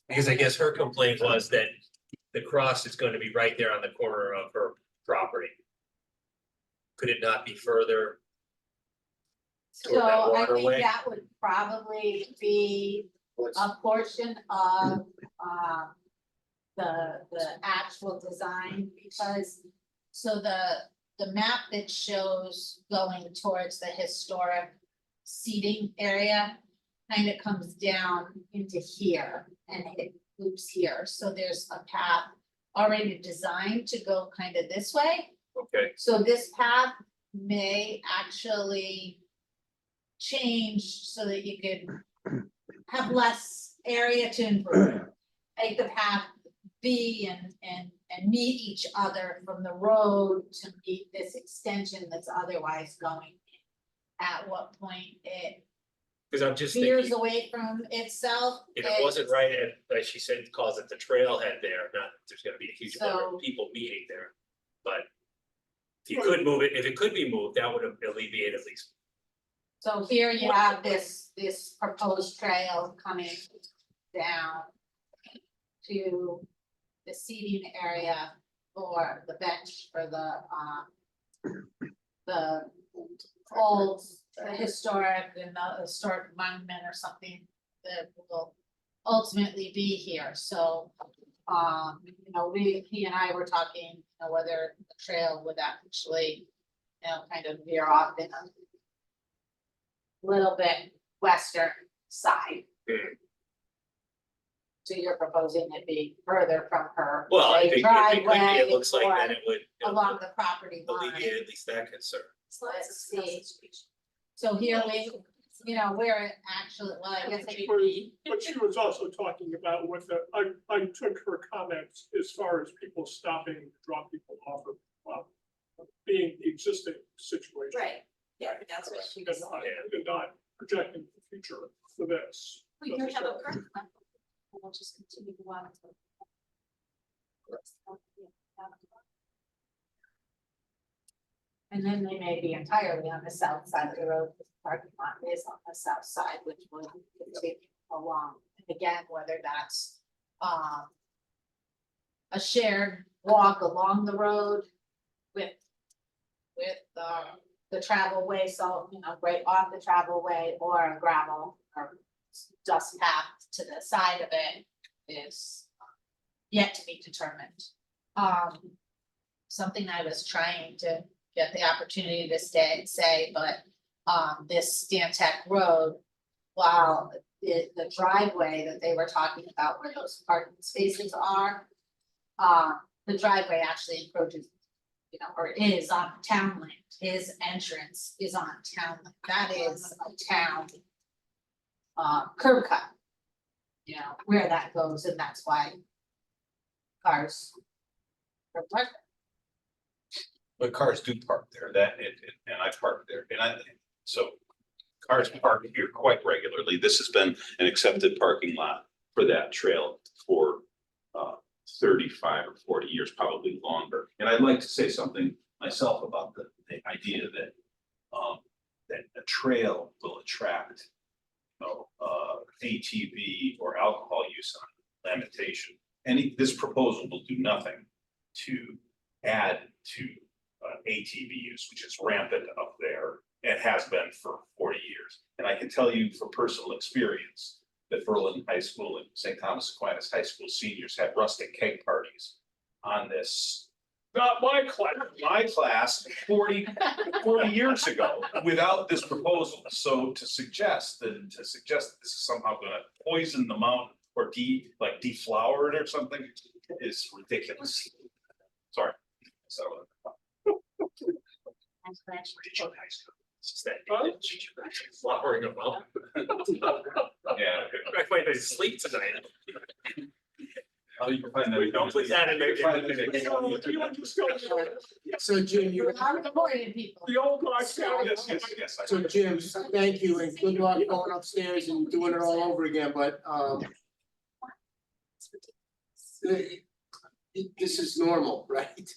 Because I guess her complaint was that the cross is going to be right there on the corner of her property. Could it not be further? So toward that I think waterway? that would probably be a portion of the actual design, because the map that shows going towards the historic seating area kind of comes down into here and it loops here. So there's a path already designed to go kind of this way. Okay. So this path may actually change so that you could have less area to improve. Make the path be and meet each other from the road to meet this extension that's otherwise going in. At what point it Because I'm just veers thinking, away from itself. if it wasn't right, like she said, calls it the trailhead there, not, there's gonna be a huge number So- of people meeting there. But if you could move it, if it could be moved, that would alleviate at least. So here you have this proposed trail coming down to the seating area for the bench for the old the historic and the historic monument or something that will ultimately be here, so. You know, he and I were talking, you know, whether the trail would actually, you know, kind of veer off in a little bit western side. So you're proposing it be further from her. Well, I say, think driveway it looks like or that it would. along the property line. alleviate at least that concern. Let's see. So here we, you know, where it actually, well, I guess it would be. But she was also talking about what I took her comments as far as people stopping to drop people off of, being the existing situation. Right, yeah, that's what she was. And not projecting the future for this. We do have a current one. We'll just continue to walk. And then they may be entirely on the south side of the road, the parking lot is on the south side, which would continue along. And again, whether that's a shared walk along the road with the travel way, so, you know, right off the travel way, or a gravel or dust path to the side of it is yet to be determined. Something I was trying to get the opportunity to say, but this Stantec Road, while the driveway that they were talking about where those parking spaces are, the driveway actually encroaches, you know, or is on town land. His entrance is on town land. That is a town curb cut. You know, where that goes, and that's why cars are parked. But cars do park there, and I park there, so cars park here quite regularly. This has been an accepted parking lot for that trail for 35 or 40 years, probably longer. And I'd like to say something myself about the idea that that a trail will attract, you know, ATV or alcohol use on Lamentation. This proposal will do nothing to add to ATV use, which is rampant up there and has been for 40 years. And I can tell you from personal experience that Berlin High School and St. Thomas Aquinas High School seniors had rustic keg parties on this. Not my class. My class 40 years ago without this proposal. So to suggest that this is somehow gonna poison the mountain or deflower it or something is ridiculous. Sorry. So. Flowering a mountain. Yeah. I might not sleep tonight. Oh, you can find that. Don't put that in there. So Jim, you. People. The old guys. Yes. So Jim, thank you and good luck going upstairs and doing it all over again, but this is normal, right?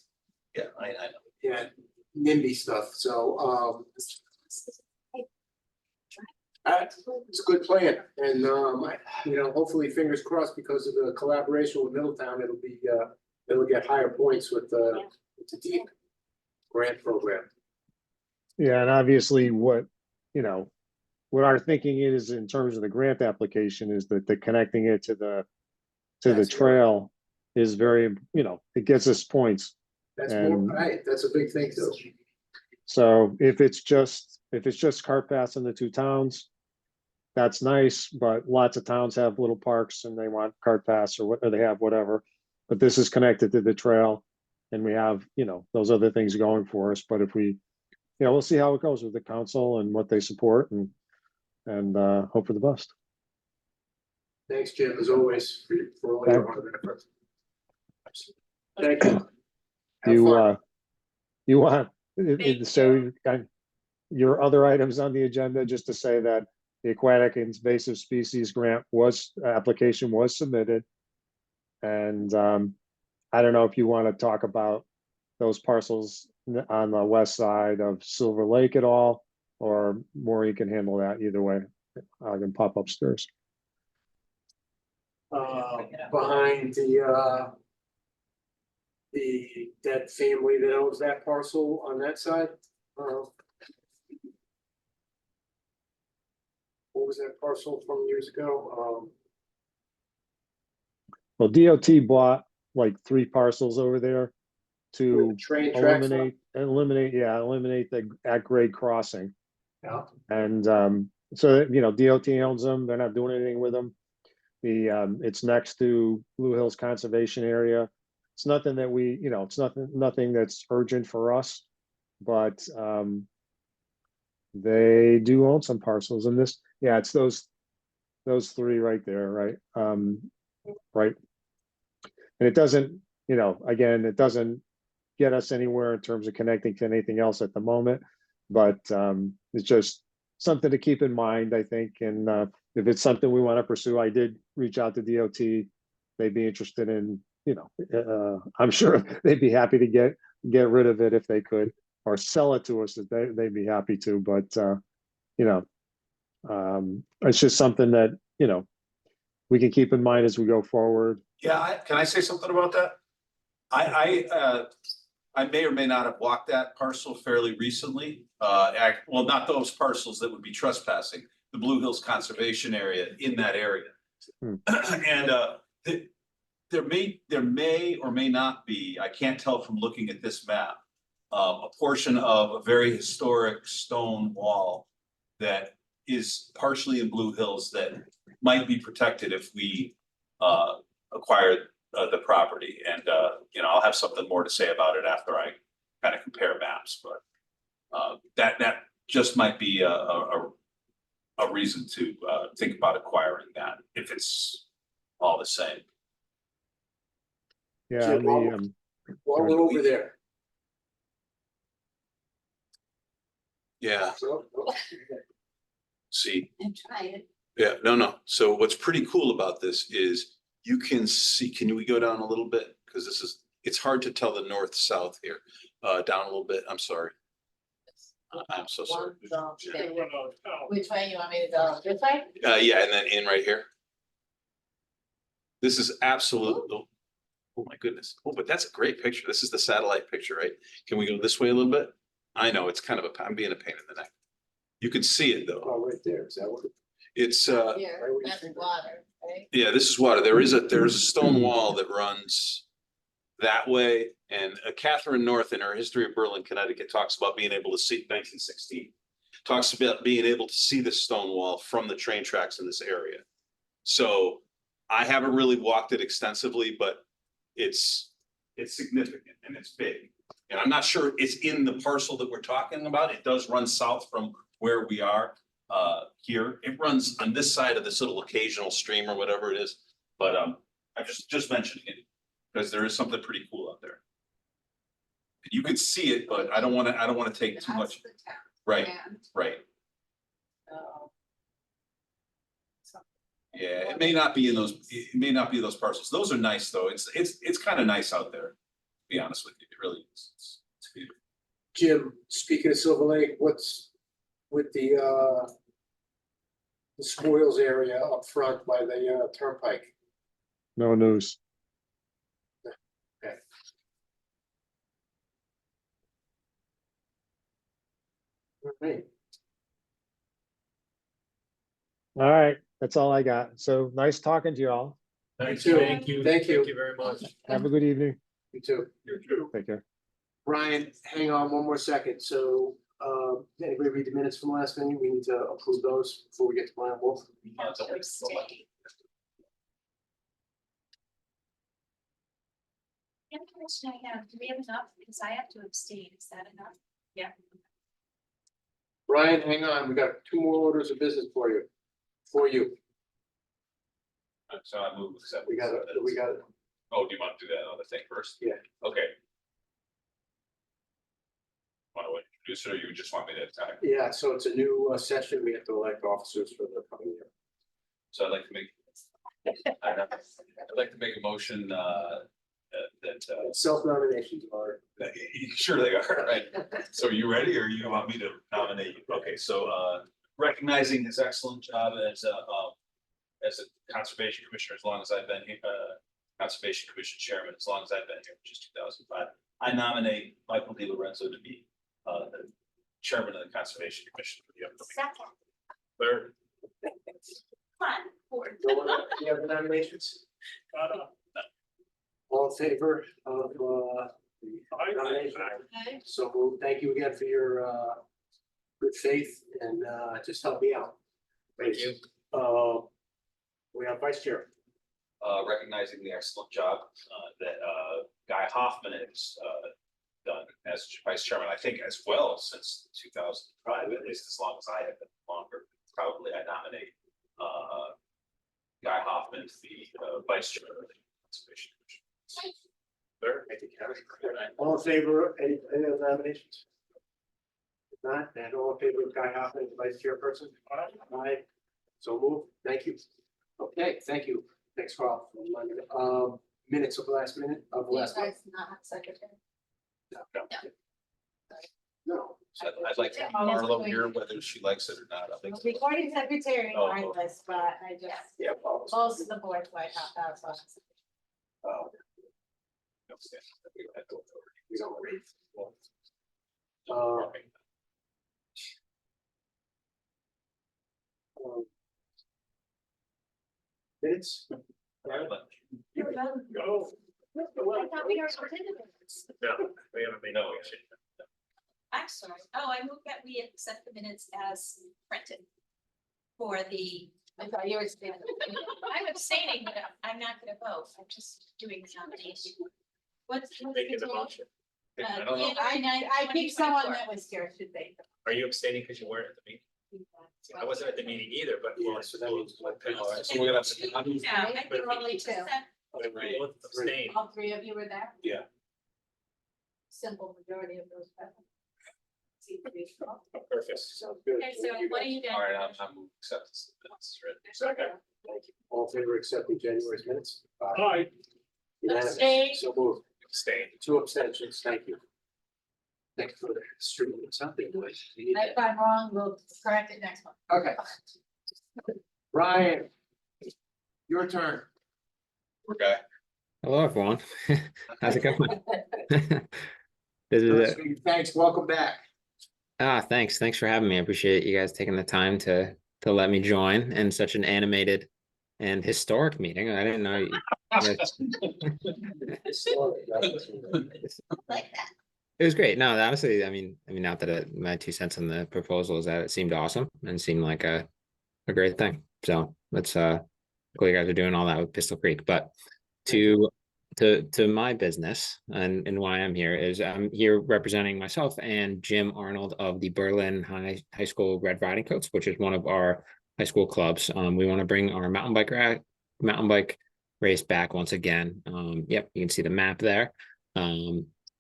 Yeah, I know. Yeah, NIMBY stuff, so it's a good plan, and you know, hopefully, fingers crossed, because of the collaboration with Middletown, it'll get higher points with the deep grant program. Yeah, and obviously what, you know, what our thinking is in terms of the grant application is that the connecting it to the trail is very, you know, it gets us points. That's more, And right, that's a big thing too. so if it's just cart paths in the two towns, that's nice, but lots of towns have little parks and they want cart paths or they have whatever. But this is connected to the trail and we have, you know, those other things going for us. But if we, you know, we'll see how it goes with the council and what they support and hope for the best. Thanks, Jim, as always, for all your hard effort. Thank you. You want, so your other items on the agenda, just to say that the aquatic invasive species grant application was submitted. And I don't know if you want to talk about those parcels on the west side of Silver Lake at all, or Maureen can handle that either way. I can pop upstairs. Behind that family that owns that parcel on that side. what was that parcel from years ago? Well, DOT bought like 3 parcels over there to Train tracks. eliminate the at-grade crossing. Yeah. And so, you know, DOT owns them, they're not doing anything with them. It's next to Blue Hills Conservation Area. It's nothing that we, you know, it's nothing that's urgent for us, but they do own some parcels in this. Yeah, it's those 3 right there, right? Right. And it doesn't, you know, again, it doesn't get us anywhere in terms of connecting to anything else at the moment, but it's just something to keep in mind, I think. And if it's something we want to pursue, I did reach out to DOT. They'd be interested in, you know, I'm sure they'd be happy to get rid of it if they could, or sell it to us. They'd be happy to. But you know, it's just something that, you know, we can keep in mind as we go forward. Yeah, can I say something about that? I may or may not have walked that parcel fairly recently. Well, not those parcels that would be trespassing, the Blue Hills Conservation Area in that area. And there may or may not be, I can't tell from looking at this map, a portion of a very historic stone wall that is partially in Blue Hills that might be protected if we acquired the property. And you know, I'll have something more to say about it after I kind of compare maps, but that just might be a reason to think about acquiring that if it's all the same. Yeah, Jim, while we're over there. Yeah. See, And try it. yeah, no. So what's pretty cool about this is you can see, can we go down a little bit? Because it's hard to tell the north south here. Down a little bit, I'm sorry. I'm so sorry. Which way you want me to go? This way? Yeah, and then in right here. This is absolute, oh my goodness. Oh, but that's a great picture. This is the satellite picture, right? Can we go this way a little bit? I know, it's kind of I'm being a pain in the neck. You can see it though. Oh, right there, is that what? It's Here, that's water, right? yeah, this is water. There is a stone wall that runs that way. And Catherine North in her History of Berlin, Connecticut talks about being able to see 1916. Talks about being able to see the stone wall from the train tracks in this area. So I haven't really walked it extensively, but it's significant and it's big. And I'm not sure it's in the parcel that we're talking about. It does run south from where we are here. It runs on this side of this little occasional stream or whatever it is. But I'm just mentioning it because there is something pretty cool out there. You can see it, but I don't want to take too much. Right, right. Yeah, it may not be in those parcels. Those are nice though. It's kind of nice out there, to be honest with you. It really is. It's beautiful. Jim, speaking of Silver Lake, what's with the spoils area up front by the turnpike? No news. Okay. All right. All right, that's all I got. So nice talking to you all. Thank you. Thank you very much. Have a good evening. You too. You too. Take care. Brian, hang on one more second. So, did anybody read the minutes from last meeting? We need to approve those before we get to Brian Wolf. Yeah, question I have, do we have enough? Because I have to abstain, is that enough? Yeah. Brian, hang on. We got 2 more orders of business for you. So I move accept. We got it. Oh, do you want to do that other thing first? Yeah. Okay. Want to introduce it, or you just want me to kind of? Yeah, so it's a new session. We have to elect officers for the coming year. So I'd like to make a motion that Self-nominations are. sure they are, right? So are you ready, or you want me to nominate you? Okay, so recognizing his excellent job as a conservation commissioner, as long as I've been here, conservation commission chairman, as long as I've been here, which is 2005, I nominate Michael Di Lorenzo to be the chairman of the conservation commission for the upcoming. Second. Third. No one, any other nominations? All in favor of, the nomination? So moved. Thank you again for your, good faith and, just help me out. Thank you. We have vice chair. Recognizing the excellent job that Guy Hoffman has done as vice chairman, I think as well since 2005, at least as long as I have been longer. Probably I nominate Guy Hoffman to be vice chair of the Conservation Commission. Sure. Thank you, Kevin. All in favor, any other nominations? If not, then all in favor of Guy Hoffman as vice chairperson? Aye. So moved. Thank you. Okay, thank you. Thanks, Carl. Minutes of the last minute of the last. Guys not secretary. No. So I'd like to Marlo here, whether she likes it or not. I think. Recording secretary Oh, regardless, but I just, Yeah. most of the board, so I thought that was. We don't read. Minutes? Go. I thought we already did it. No, we haven't made no action. I'm sorry. Oh, I move that we accept the minutes as printed. For the, I thought you were saying. I'm abstaining, but I'm not gonna vote. I'm just doing the nomination. What's Making the the motion. Uh, I don't know. I think someone that was here should they. Are you abstaining because you weren't at the meeting? I wasn't at the meeting either, but. Yeah, so that means one thing. All right, so we're gonna have to. Yeah, I think There were only two. Abstain. All three of you were there? Yeah. Simple majority of those present. Perfect. Sounds good. Okay, so what are you doing? All right, I'm accepting this. Second. Thank you. All in favor of accepting January's minutes? Aye. Unanimous. Abstain. So moved. Abstain. 2 abstentions. Thank you. Thank you for the street. Something. If I'm wrong, we'll correct it next month. Okay. Ryan. Your turn. Okay. Hello, everyone. How's it going? This is it. Thanks. Welcome back. Thanks. Thanks for having me. I appreciate you guys taking the time to let me join in such an animated and historic meeting. I didn't know. Like that. It was great. No, honestly, I mean, not that my 2 cents on the proposal is that it seemed awesome and seemed like a great thing. So let's cool you guys are doing all that with Pistol Creek. But to my business and why I'm here is I'm here representing myself and Jim Arnold of the Berlin High School Red Riding Coats, which is one of our high school clubs. We want to bring our mountain bike race back once again. Yep, you can see the map there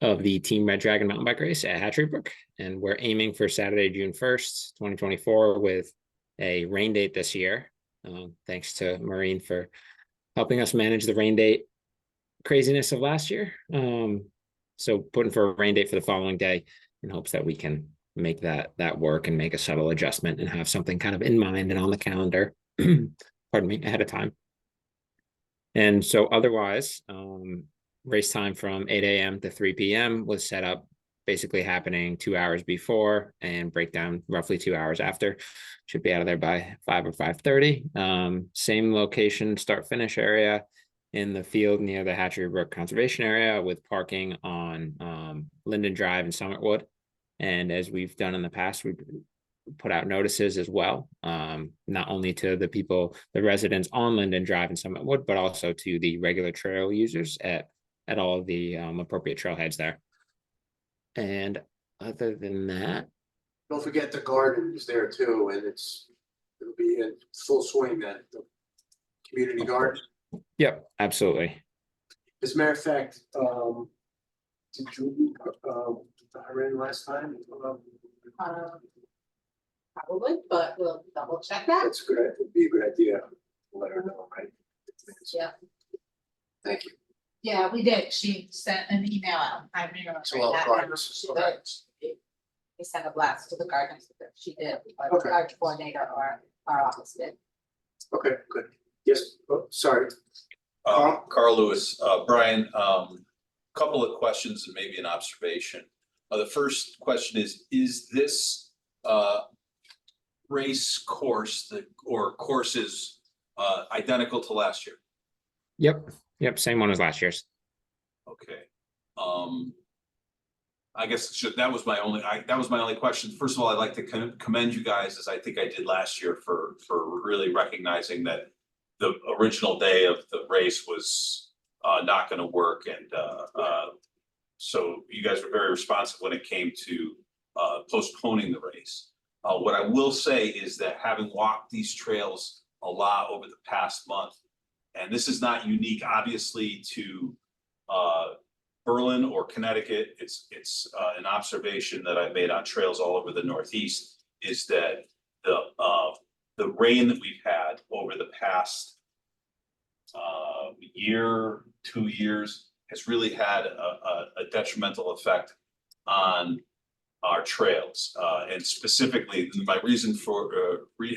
of the Team Red Dragon mountain bike race at Hatchery Brook, and we're aiming for Saturday, June 1st, 2024, with a rain date this year. Thanks to Maureen for helping us manage the rain date craziness of last year. So putting for a rain date for the following day in hopes that we can make that work and make a subtle adjustment and have something kind of in mind and on the calendar, pardon me, ahead of time. And so otherwise, race time from 8 a.m. to 3 p.m. was set up, basically happening 2 hours before and breakdown roughly 2 hours after. Should be out of there by 5 or 5:30. Same location, start finish area in the field near the Hatchery Brook Conservation Area, with parking on Linden Drive and Summitwood. And as we've done in the past, we put out notices as well, not only to the residents on Linden Drive and Summitwood, but also to the regular trail users at all of the appropriate trailheads there. And other than that, Don't forget the garden is there too, and it'll be in full swing then, the community garden. yep, absolutely. As a matter of fact, did you, her in last time? Probably, but we'll double check that. That's good, it'd be a good idea, let her know, right? Yeah. Thank you. Yeah, we did. She sent an email out. I remember. So all that. gardens, She okay. did. We sent a blast to the gardens. She did, but Okay. our coordinator or our office did. Okay, good. Yes, oh, sorry. Carl Lewis, Brian, couple of questions and maybe an observation. The first question is this race course or courses identical to last year? Yep, same one as last year's. Okay. I guess that was my only question. First of all, I'd like to commend you guys, as I think I did last year, for really recognizing that the original day of the race was not gonna work, and so you guys were very responsive when it came to postponing the race. What I will say is that having walked these trails a lot over the past month, and this is not unique, obviously, to Berlin or Connecticut, it's an observation that I've made on trails all over the Northeast, is that the rain that we've had over the past year, 2 years, has really had a detrimental effect on our trails. And specifically, my reason for,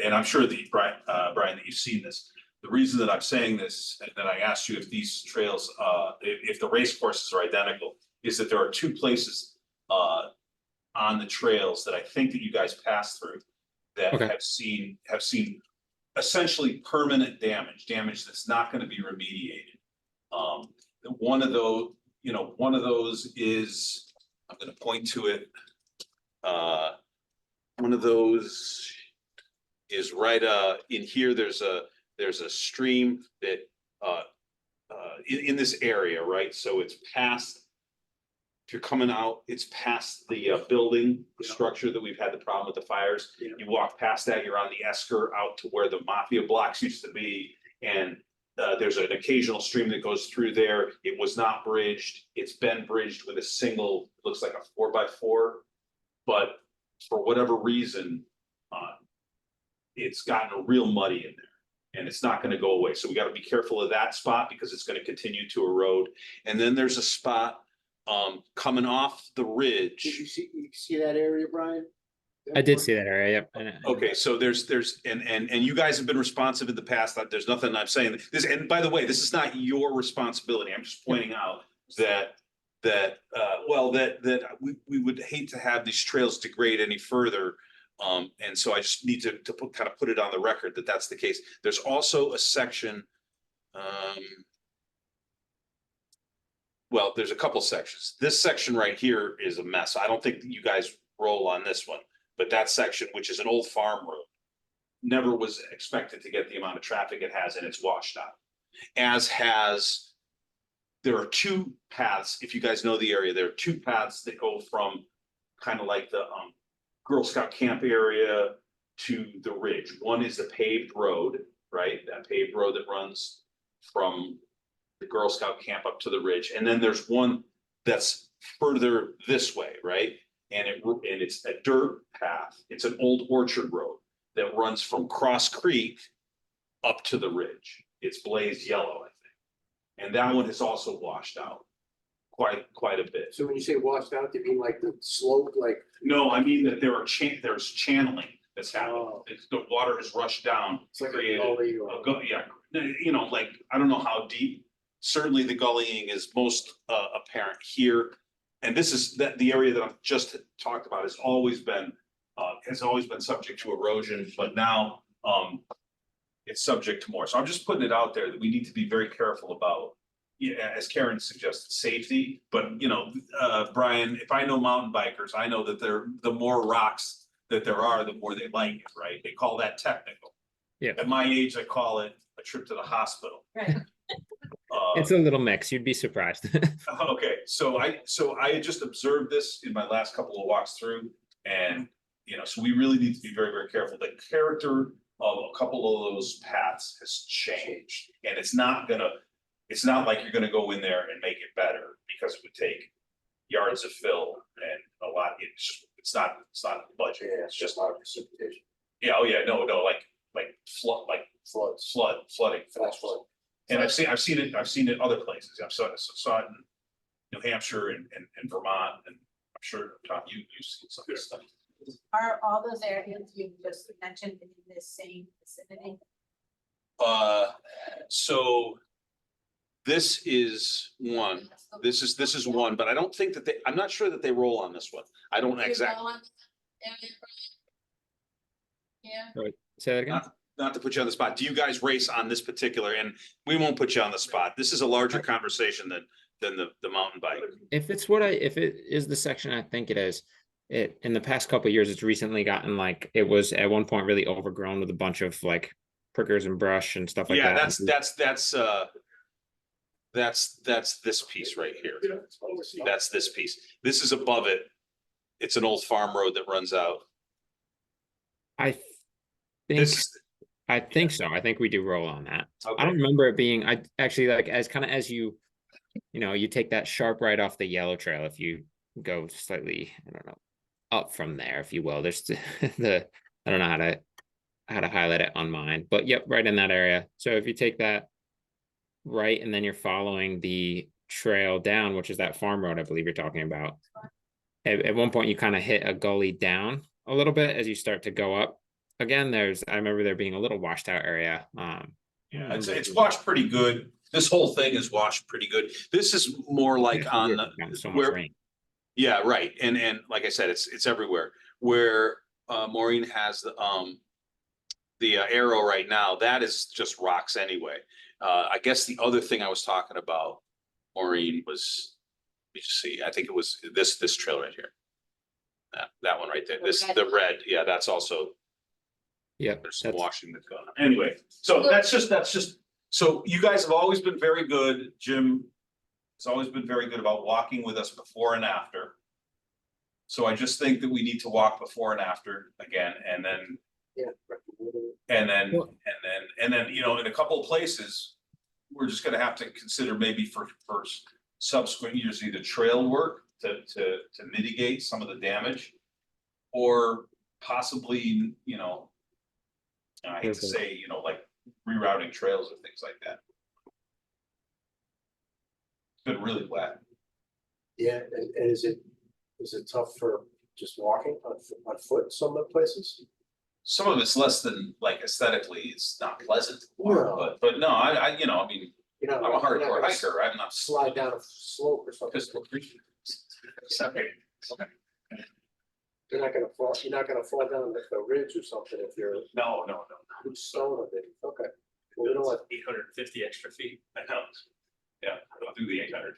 and I'm sure that Brian, that you've seen this, the reason that I'm saying this, and that I asked you if these trails, if the race courses are identical, is that there are 2 places on the trails that I think that you guys passed through that Okay. have seen essentially permanent damage that's not going to be remediated. One of those is, I'm going to point to it. One of those is right in here. There's a stream that in this area, right? So it's past, if you're coming out, it's past the building, the structure that we've had the problem with the fires. You walk past that, you're on the Esker out to where the Mafia blocks used to be. And there's an occasional stream that goes through there. It was not bridged. It's been bridged with a single, looks like a 4x4. But for whatever reason, it's gotten real muddy in there. And it's not gonna go away. So we gotta be careful of that spot because it's gonna continue to erode. And then there's a spot coming off the ridge. Did you see that area, Brian? I did see that area, yep. Okay, so there's and you guys have been responsive in the past. There's nothing I'm saying this, and by the way, this is not your responsibility. I'm just pointing out that we would hate to have these trails degrade any further. And so I just need to put it on the record that that's the case. There's also a section, well, there's a couple sections. This section right here is a mess. I don't think that you guys roll on this one, but that section, which is an old farm road, never was expected to get the amount of traffic it has, and it's washed out. There are 2 paths, if you guys know the area, there are 2 paths that go from kind of like the Girl Scout camp area to the ridge. One is the paved road, right? That paved road that runs from the Girl Scout camp up to the ridge. And then there's one that's further this way, right? And it's a dirt path. It's an old orchard road that runs from Cross Creek up to the ridge. It's blazed yellow, I think. And that one is also washed out quite a bit. So when you say washed out, do you mean like the slope, like? No, I mean that there's channeling that's happened. The water has rushed down. It's like a created gully or- yeah, like, I don't know how deep. Certainly the gullying is most apparent here. And this is the area that I've just talked about has always been subject to erosion, but now it's subject to more. So I'm just putting it out there that we need to be very careful about, as Karen suggested, safety. But Brian, if I know mountain bikers, I know that the more rocks that there are, the more they like it, right? They call that technical. Yeah. At my age, I call it a trip to the hospital. Right. It's a little mix. You'd be surprised. Okay, so I had just observed this in my last couple of walks through, and so we really need to be very, very careful. The character of a couple of those paths has changed, and it's not like you're gonna go in there and make it better, because it would take yards of fill and a lot. It's not the budget. Yeah, it's just a lot of precipitation. Yeah. Oh yeah. No. Like flooding. Flash flood. And I've seen it other places. I saw it in New Hampshire and Vermont, and I'm sure, Tom, you've seen some of this stuff. Are all those areas you just mentioned in this same vicinity? So this is one. This is one, but I don't think that I'm not sure that they roll on this one. I don't exactly. Yeah. Say that again? Not to put you on the spot, do you guys race on this particular, and we won't put you on the spot, this is a larger conversation than the mountain bike. If it is the section I think it is, it, in the past couple of years, it's recently gotten like, it was at one point really overgrown with a bunch of like prickers and brush and stuff like Yeah, that. that's this piece right here. That's this piece. This is above it. It's an old farm road that runs out. I think, This, I think so. I think we do roll on that. I okay, don't remember it being, I actually like as kind of as you know, you take that sharp right off the yellow trail. If you go slightly, I don't know, up from there, if you will, there's the, I don't know how to highlight it on mine, but yep, right in that area. So if you take that right, and then you're following the trail down, which is that farm road, I believe you're talking about. At one point you kind of hit a gully down a little bit as you start to go up. Again, I remember there being a little washed out area. yeah, it's washed pretty good. This whole thing is washed pretty good. This is more like on the, gotten so much where, rain. yeah, right, and like I said, it's everywhere. Where Maureen has the arrow right now, that is just rocks anyway. I guess the other thing I was talking about, Maureen, was, let me just see, I think it was this trail right here. That one right there, the red, yeah, that's also, Yeah, there's some washing that's going on. Anyway, so that's just, so you guys have always been very good. Jim has always been very good about walking with us before and after. So I just think that we need to walk before and after again, and then, and then, you know, in a couple of places, we're just gonna have to consider maybe for subsequent years, either trail work to mitigate some of the damage, or possibly, you know, I hate to say, you know, like rerouting trails or things like that. It's been really wet. Yeah, and is it tough for just walking on foot some of the places? Some of it's less than, like, aesthetically, it's not pleasant to No. walk, but no, I, you know, I mean, You know, I'm a you're not hardcore gonna hiker, I'm not. slide down a slope or something. Okay. You're not gonna fall down like a ridge or something if you're No. stone of it. Okay. Well, you know what? 850 extra feet. I know. Yeah, I'll do the 800.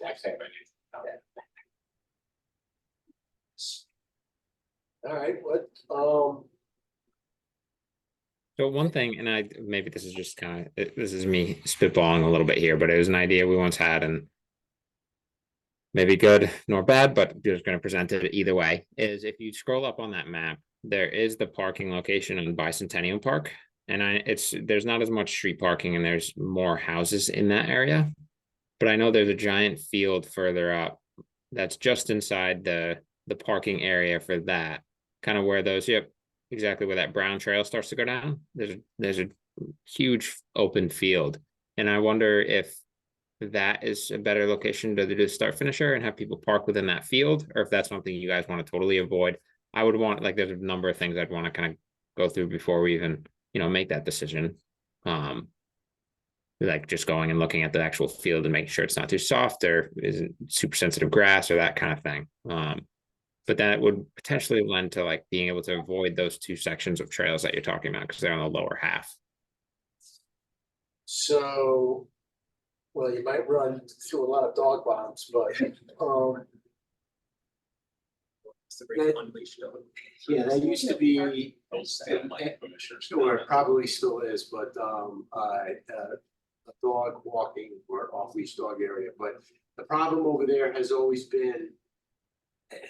All right, what, So one thing, and maybe this is just kind of, this is me spitballing a little bit here, but it was an idea we once had, and maybe good nor bad, but just going to present it either way, is if you scroll up on that map, there is the parking location in Bicentennial Park. And there's not as much street parking and there's more houses in that area. But I know there's a giant field further up that's just inside the parking area for that. Kind of where those, yep, exactly where that brown trail starts to go down. There's a huge open field. And I wonder if that is a better location to do start finisher and have people park within that field, or if that's something you guys want to totally avoid. I would want, like, there's a number of things I'd want to kind of go through before we even, you know, make that decision. Like just going and looking at the actual field and making sure it's not too soft or isn't super sensitive grass or that kind of thing. But that would potentially lend to like being able to avoid those two sections of trails that you're talking about because they're on the lower half. so, well, you might run through a lot of dog bombs, but, It's the great unleashed dog. yeah, that used to be, Commissioners. or it probably still is, but, a dog walking or off-leash dog area, but the problem over there has always been,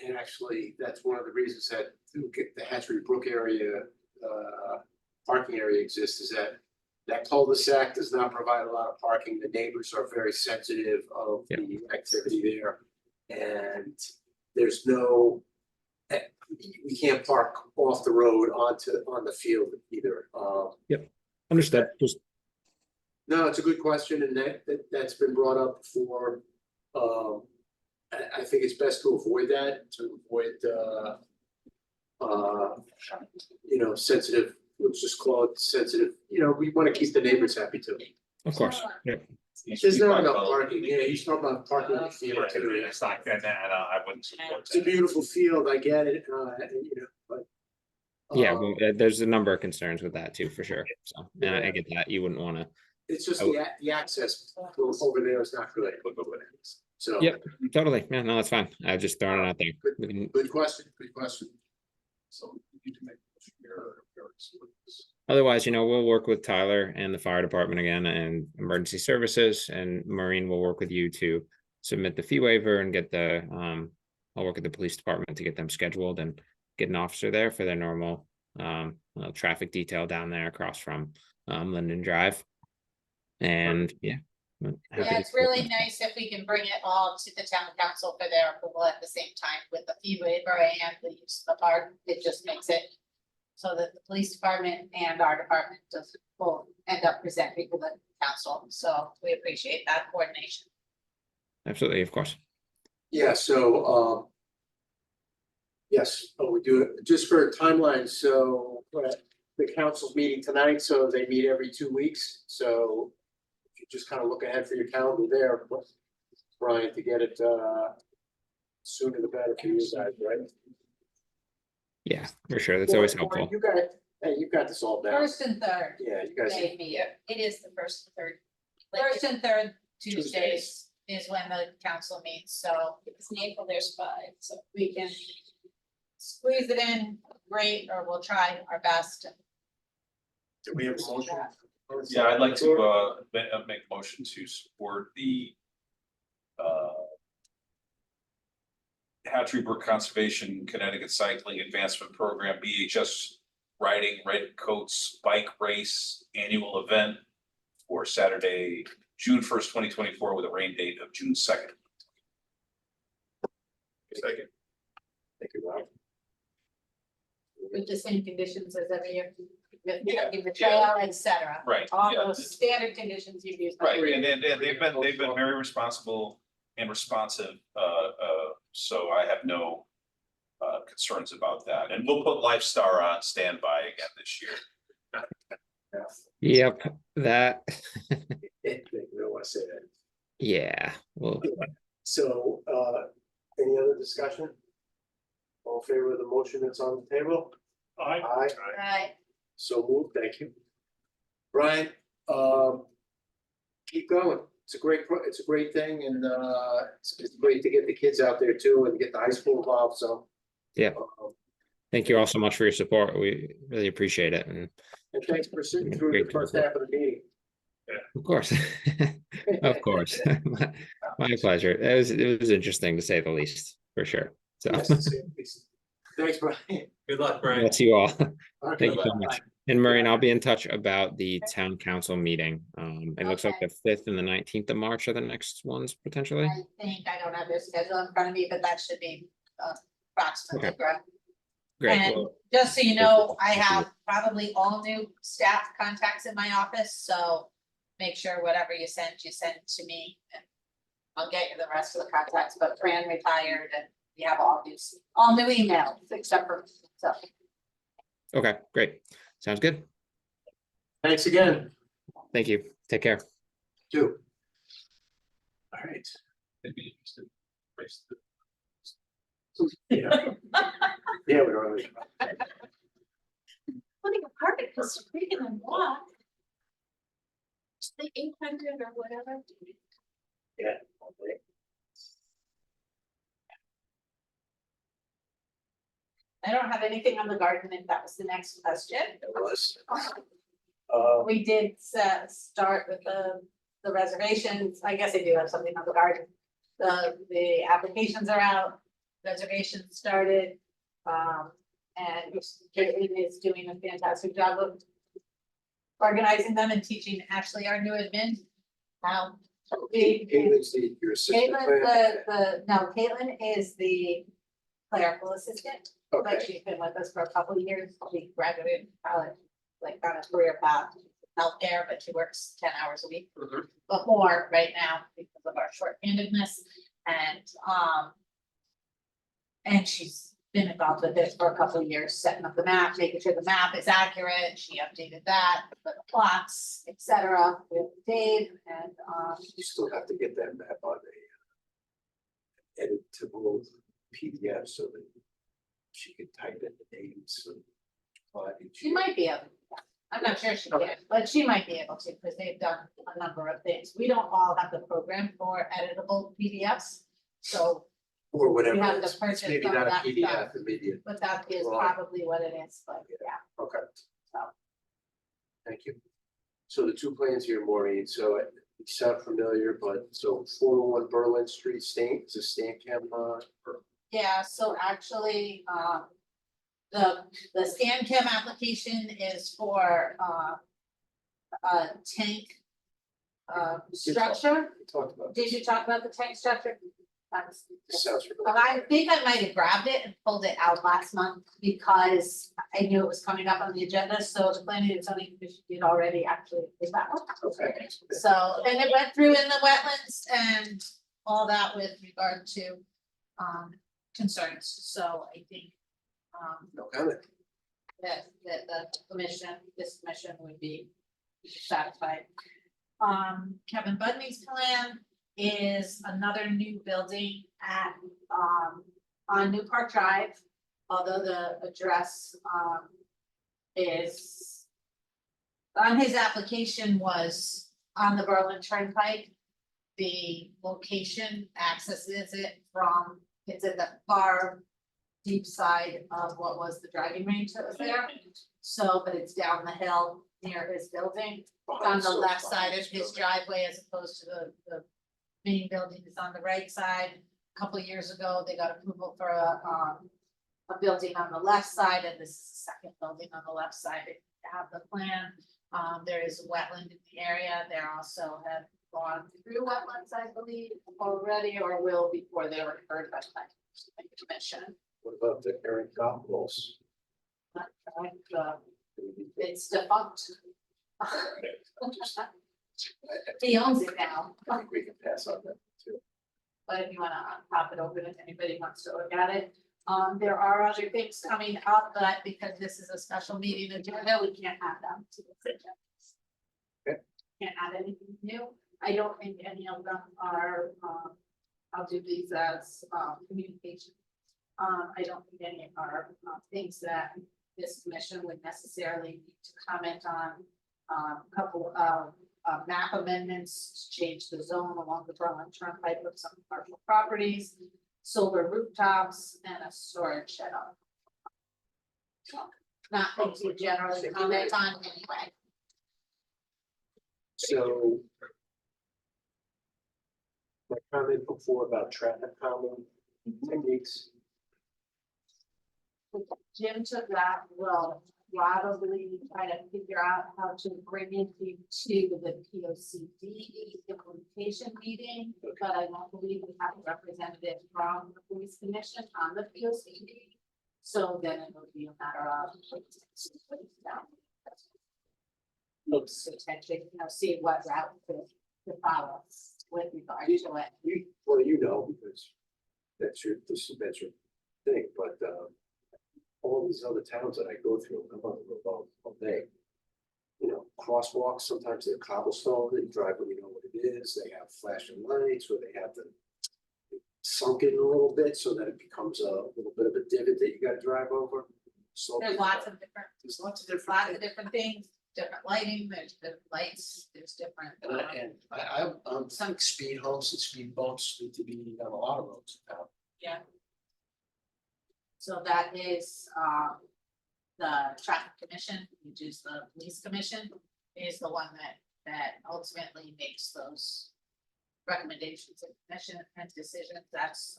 and actually, that's one of the reasons that the Hatchery Brook area, parking area exists, is that cul-de-sac does not provide a lot of parking. The neighbors are very sensitive of the activity there. And there's no, we can't park off the road on the field either. Yep, understood. Just No, it's a good question, and that's been brought up before. I think it's best to avoid that, to avoid you know, sensitive, let's just call it sensitive, you know, we want to keep the neighbors happy too. of course. Yeah. There's not enough parking, yeah, he's talking about parking on the field too. It's like, and I wouldn't support It's a that. beautiful field, I get it, and, you know, but Yeah, well, there's a number of concerns with that too, for sure. So, and I Yeah. get that. You wouldn't want to. It's just Oh. the access over there is not good. So. Yep, totally. Yeah, no, that's fine. I just throwing it out there. We can, Good question, good question. So you need to make. Sure. otherwise, we'll work with Tyler and the fire department again and emergency services, and Maureen will work with you to submit the fee waiver and get I'll work with the police department to get them scheduled and get an officer there for their normal traffic detail down there across from Linden Drive. And yeah. Yeah, it's really nice if we can bring it all to the town council for their approval at the same time with the fee waiver and the use of the park. It just makes it so that the police department and our department does both end up presenting to the council. So we appreciate that coordination. Absolutely, of course. Yeah, so, yes, we do it just for a timeline. So the council's meeting tonight, so they meet every 2 weeks. So if you just kind of look ahead for your calendar there, Brian, to get it sooner the better for you guys, right? Yeah, for sure. That's always helpful. You got it. Hey, you've got this all down. First and third. Yeah, you guys. They meet. It is the first, third. First and third Tuesdays. Tuesdays is when the council meets, so It's in April, there's 5, so. we can squeeze it in, great, or we'll try our best. Do we have a motion? Yeah, I'd like to make a motion to support the Hatchery Brook Conservation Connecticut Cycling Advancement Program, BHS Riding Red Coats Bike Race Annual Event for Saturday, June 1st, 2024, with a rain date of June 2nd. Second. Thank you, Rob. With the same conditions as every year. With Yeah, the trail, et cetera. Right, All yeah. those standard conditions you've used. Right, and they've been very responsible and responsive, so I have no concerns about that, and we'll put Lifestar on standby again this year. Yep, that. We don't want to say that. Yeah, well, So, any other discussion? All in favor of the motion that's on the table? Aye. Aye. Right, So moved, thank you. Brian, keep going. It's a great thing, and it's great to get the kids out there too and get the high school involved, so. yeah. Thank you all so much for your support. We really appreciate it. And And thanks for sitting through the first half of the meeting. of course, of course, my pleasure. It was interesting to say the least, for sure. So Yes, thanks, Brian. Good luck, Brian. that's you all. Okay, Thank you so much. And Maureen, I'll be in touch about the town council meeting. It looks like the 5th and the 19th of March are the next ones potentially. I think, I don't have their schedule in front of me, but that should be approximately Okay. correct. Great. And Well, just so you know, I have probably all new staff contacts in my office, so make sure whatever you send to me. And I'll get you the rest of the contacts, but Fran retired and we have all new emails except for, so. okay, great. Sounds good. Thanks again. Thank you. Take care. Too. All right. Yeah. Yeah, we don't really. Putting a park across the creek and then walk. It's the 800 or whatever. Yeah. I don't have anything on the garden, if that was the next question. It was. We did start with the reservations. I guess I do have something on the garden. The applications are out, reservations started. And Caitlin is doing a fantastic job of organizing them and teaching Ashley, our new admin. Caitlin's your assistant. Caitlin is the clerical assistant. But Okay, she's been with us for a couple of years. She graduated from college, like on a career path, healthcare, but she works 10 hours a week. But more right now because of our short-handedness and she's been involved with this for a couple of years, setting up the map, making sure the map is accurate. She updated that, the plots, etc. with Dave and you still have to get that map on a editable PDF so that she can type in the names and She might be able, to. I'm not sure she can, but she might be able to, because they've done a number of things. We don't all have the program for editable PDFs, so Or whatever, we have it's to purchase maybe some not of a that PDF, stuff. immediate, But that is Right. probably what it is, but yeah. okay. So. Thank you. So the two plans here, Maureen, so it sound familiar, but so 401 Berlin Street, is a Stankham, or Yeah, so actually, the ScanChem application is for, a tank, structure. we talked about Did this. you talk about the tank structure? That's- This sounds familiar. Well, I think I might have grabbed it and pulled it out last month because I knew it was coming up on the agenda, so the planning and zoning commission did already actually, is that one? Okay. So, and it went through in the wetlands and all that with regard to, concerns, so I think, No comment. that the commission, this commission would be satisfied. Kevin Budney's plan is another new building at, on New Park Drive. Although the address, is, on his application was on the Berlin Turnpike. The location accesses it from, it's in the far deep side of what was the driving range that was there. So, but it's down the hill near his building, on the left side of his driveway as opposed to the main building is on the right side. A couple of years ago, they got approval for a building on the left side, and this is the second building on the left side. If you have the plan, there is a wetland in the area. There also have gone through wetlands, I believe, already, or will before they were heard by the commission. What about the Erin Coppels? It's defunct. He owns it now, I think we can pass on that too. but if you wanna pop it open, if anybody wants to look at it. There are other things coming up, but because this is a special meeting agenda, we can't add them to the agenda. Okay. Can't add anything new. I don't think any of them are, I'll do these as, communication. I don't think any are, things that this commission would necessarily need to comment on. A couple of, map amendments to change the zone along the Berlin Turnpike with some commercial properties, solar rooftops, and a storage shed on. Not things we generally comment on anyway. So. My comment before about traffic calming techniques. Jim took that, will probably try to figure out how to bring it to the P O C D implementation meeting, but I don't believe we have a representative from the police commission on the P O C D. So then it would be a matter of. Looks potentially, see what route to follow with regard to it. Well, you know, because that's your thing, but all these other towns that I go through, I'm on the road all day. You know, crosswalks, sometimes they're cobblestone, they drive when you know what it is, they have flashing lights, or they have them sunken a little bit so that it becomes a little bit of a divot that you gotta drive over. So There's lots of different, there's lots of lots of different things, different lighting, there's different lights, there's different. I'm think speed humps and speed bumps need to be on a lot of roads now. Yeah. So that is, the traffic commission, which is the police commission, is the one that ultimately makes those recommendations and commission and decisions. That's,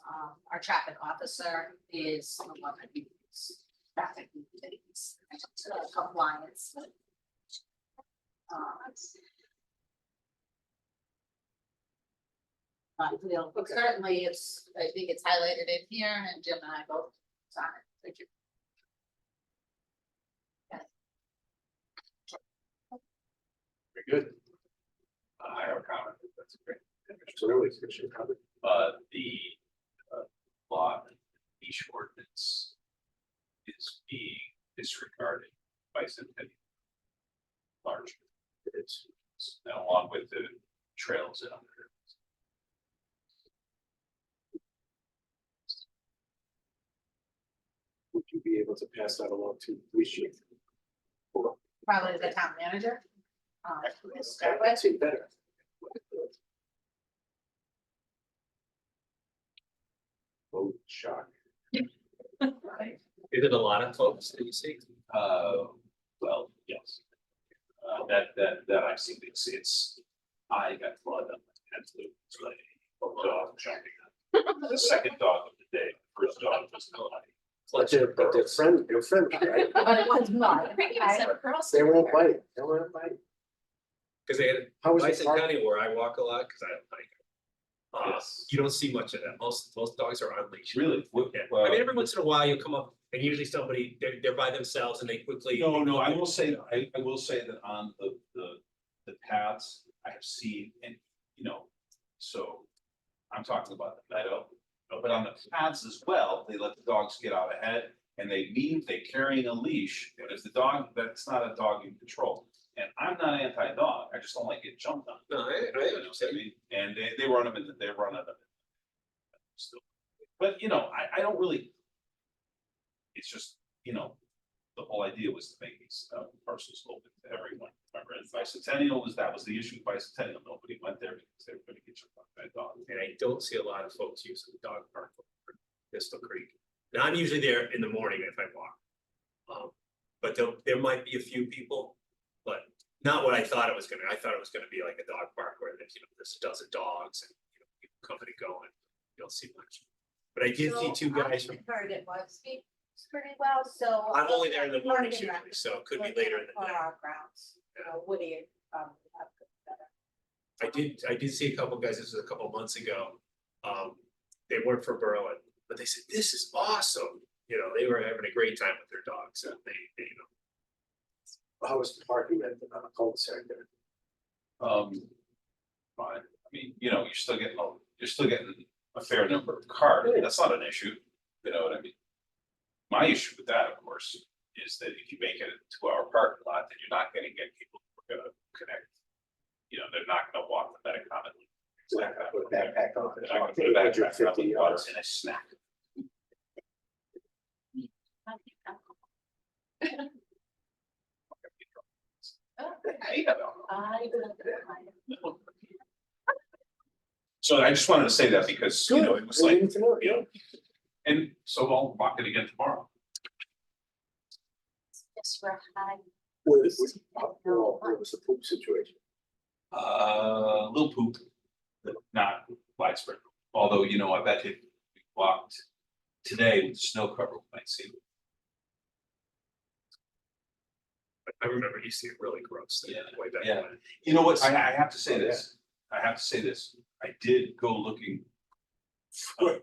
our traffic officer is the one that reviews traffic things, compliance. But certainly it's, I think it's highlighted in here, and Jim and I both sign it. Thank you. Very good. I have a comment, that's great. So really, Commissioner comment? The law, niche ordinance is being disregarded by Centennial. Large. It's, along with the trails and other. Would you be able to pass that along to the police chief? probably the town manager. To start with. That's even better. Oh, shock. Is it a lot of folks that you see? Well, yes. That I've seen, it's, I got blood on my hands, it's like, a dog jumping. The second dog of the day, first dog was no. But they're friendly, right? But it was mine. They won't bite, they won't bite. Cause they had How was the park? County where I walk a lot, cause I don't like. Yes. You don't see much of that. Most dogs are on leash. Really? Yeah. I mean, every once in a while you come up and usually somebody, they're by themselves and they quickly. No, I will say, I will say that on the paths, I have seen, and, you know, so. I'm talking about the meadow, but on the paths as well, they let the dogs get out ahead. And they're carrying a leash, and if the dog, that's not a dog in control. And I'm not anti-dog, I just don't like get jumped on. No, I You know what I mean? And they run them in, they run them. Still. But, you know, I don't really. It's just, you know, the whole idea was to make these parcels open to everyone. Remember, and Bicentennial that was the issue, Bicentennial, nobody went there because they were gonna get jumped on by a dog. And I don't see a lot of folks using the dog park for Pistol Creek. Now, I'm usually there in the morning if I walk. But there might be a few people, but not what I thought it was gonna. I thought it was gonna be like a dog park where there's, you know, there's a dozen dogs and, you know, people coming and going. You don't see much. But I did see two guys from, Heard it was pretty well, so. I'm only there in the mornings usually, so it could be later in the day. Grounds, Woody, have better. I did see a couple guys, this was a couple months ago. They weren't from Berlin, but they said, this is awesome. You know, they were having a great time with their dogs and they, you know. How was the parking on the cul-de-sac there? Fine, I mean, you know, you're still getting a fair number of cars, that's not an issue, you know what I mean? My issue with that, of course, is that if you make it a 2-hour parking lot, then you're not gonna get people who are gonna connect. You know, they're not gonna walk the Metacomet. Put a backpack on. They're not gonna put a backpack on with water and a snack. So I just wanted to say that because, you know, it was like, you know, and so I'll walk it again tomorrow. Yes, we're high. What was the poop situation? Little poop, but not widespread. Although, you know, I bet if we walked today with the snow cover, we might see. I remember you see it really gross. Way back Yeah. when. You know what, I have to say this, I did go looking. For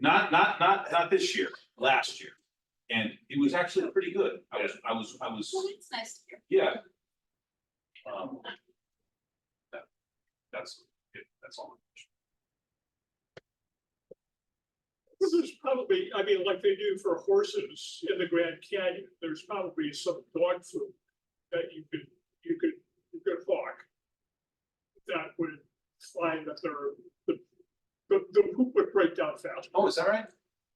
not this year, last year, and it was actually pretty good, I was. Well, it's nice to hear. Yeah. That's all. There's probably, I mean, like they do for horses in the Grand Canyon, there's probably some dog food that you could hawk. That would find that the poop would break down fast. Oh, is that right?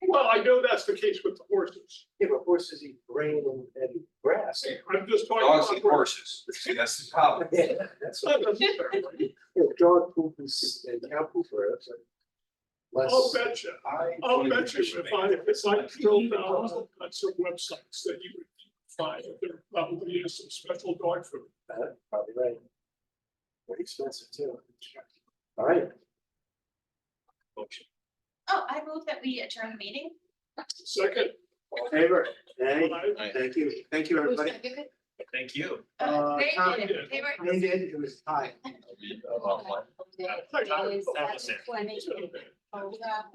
Well, I know that's the case with the horses. Yeah, but horses eat grain and grass. I'm just talking Dogs about. eat horses, see, that's the problem. Yeah, that's Not necessarily. Yeah, dog poop is, and cow poop are, that's like. I'll less- bet you, I'll bet you if I drilled down on some websites that you would find that there probably is some special dog food. Probably right. Very expensive too. All right. Oh, I move that we adjourn the meeting. Second. All in favor? Hey, thank you, everybody. Thank you. They Tom did it. They were. They did, it was high. Is at 20. Hold up.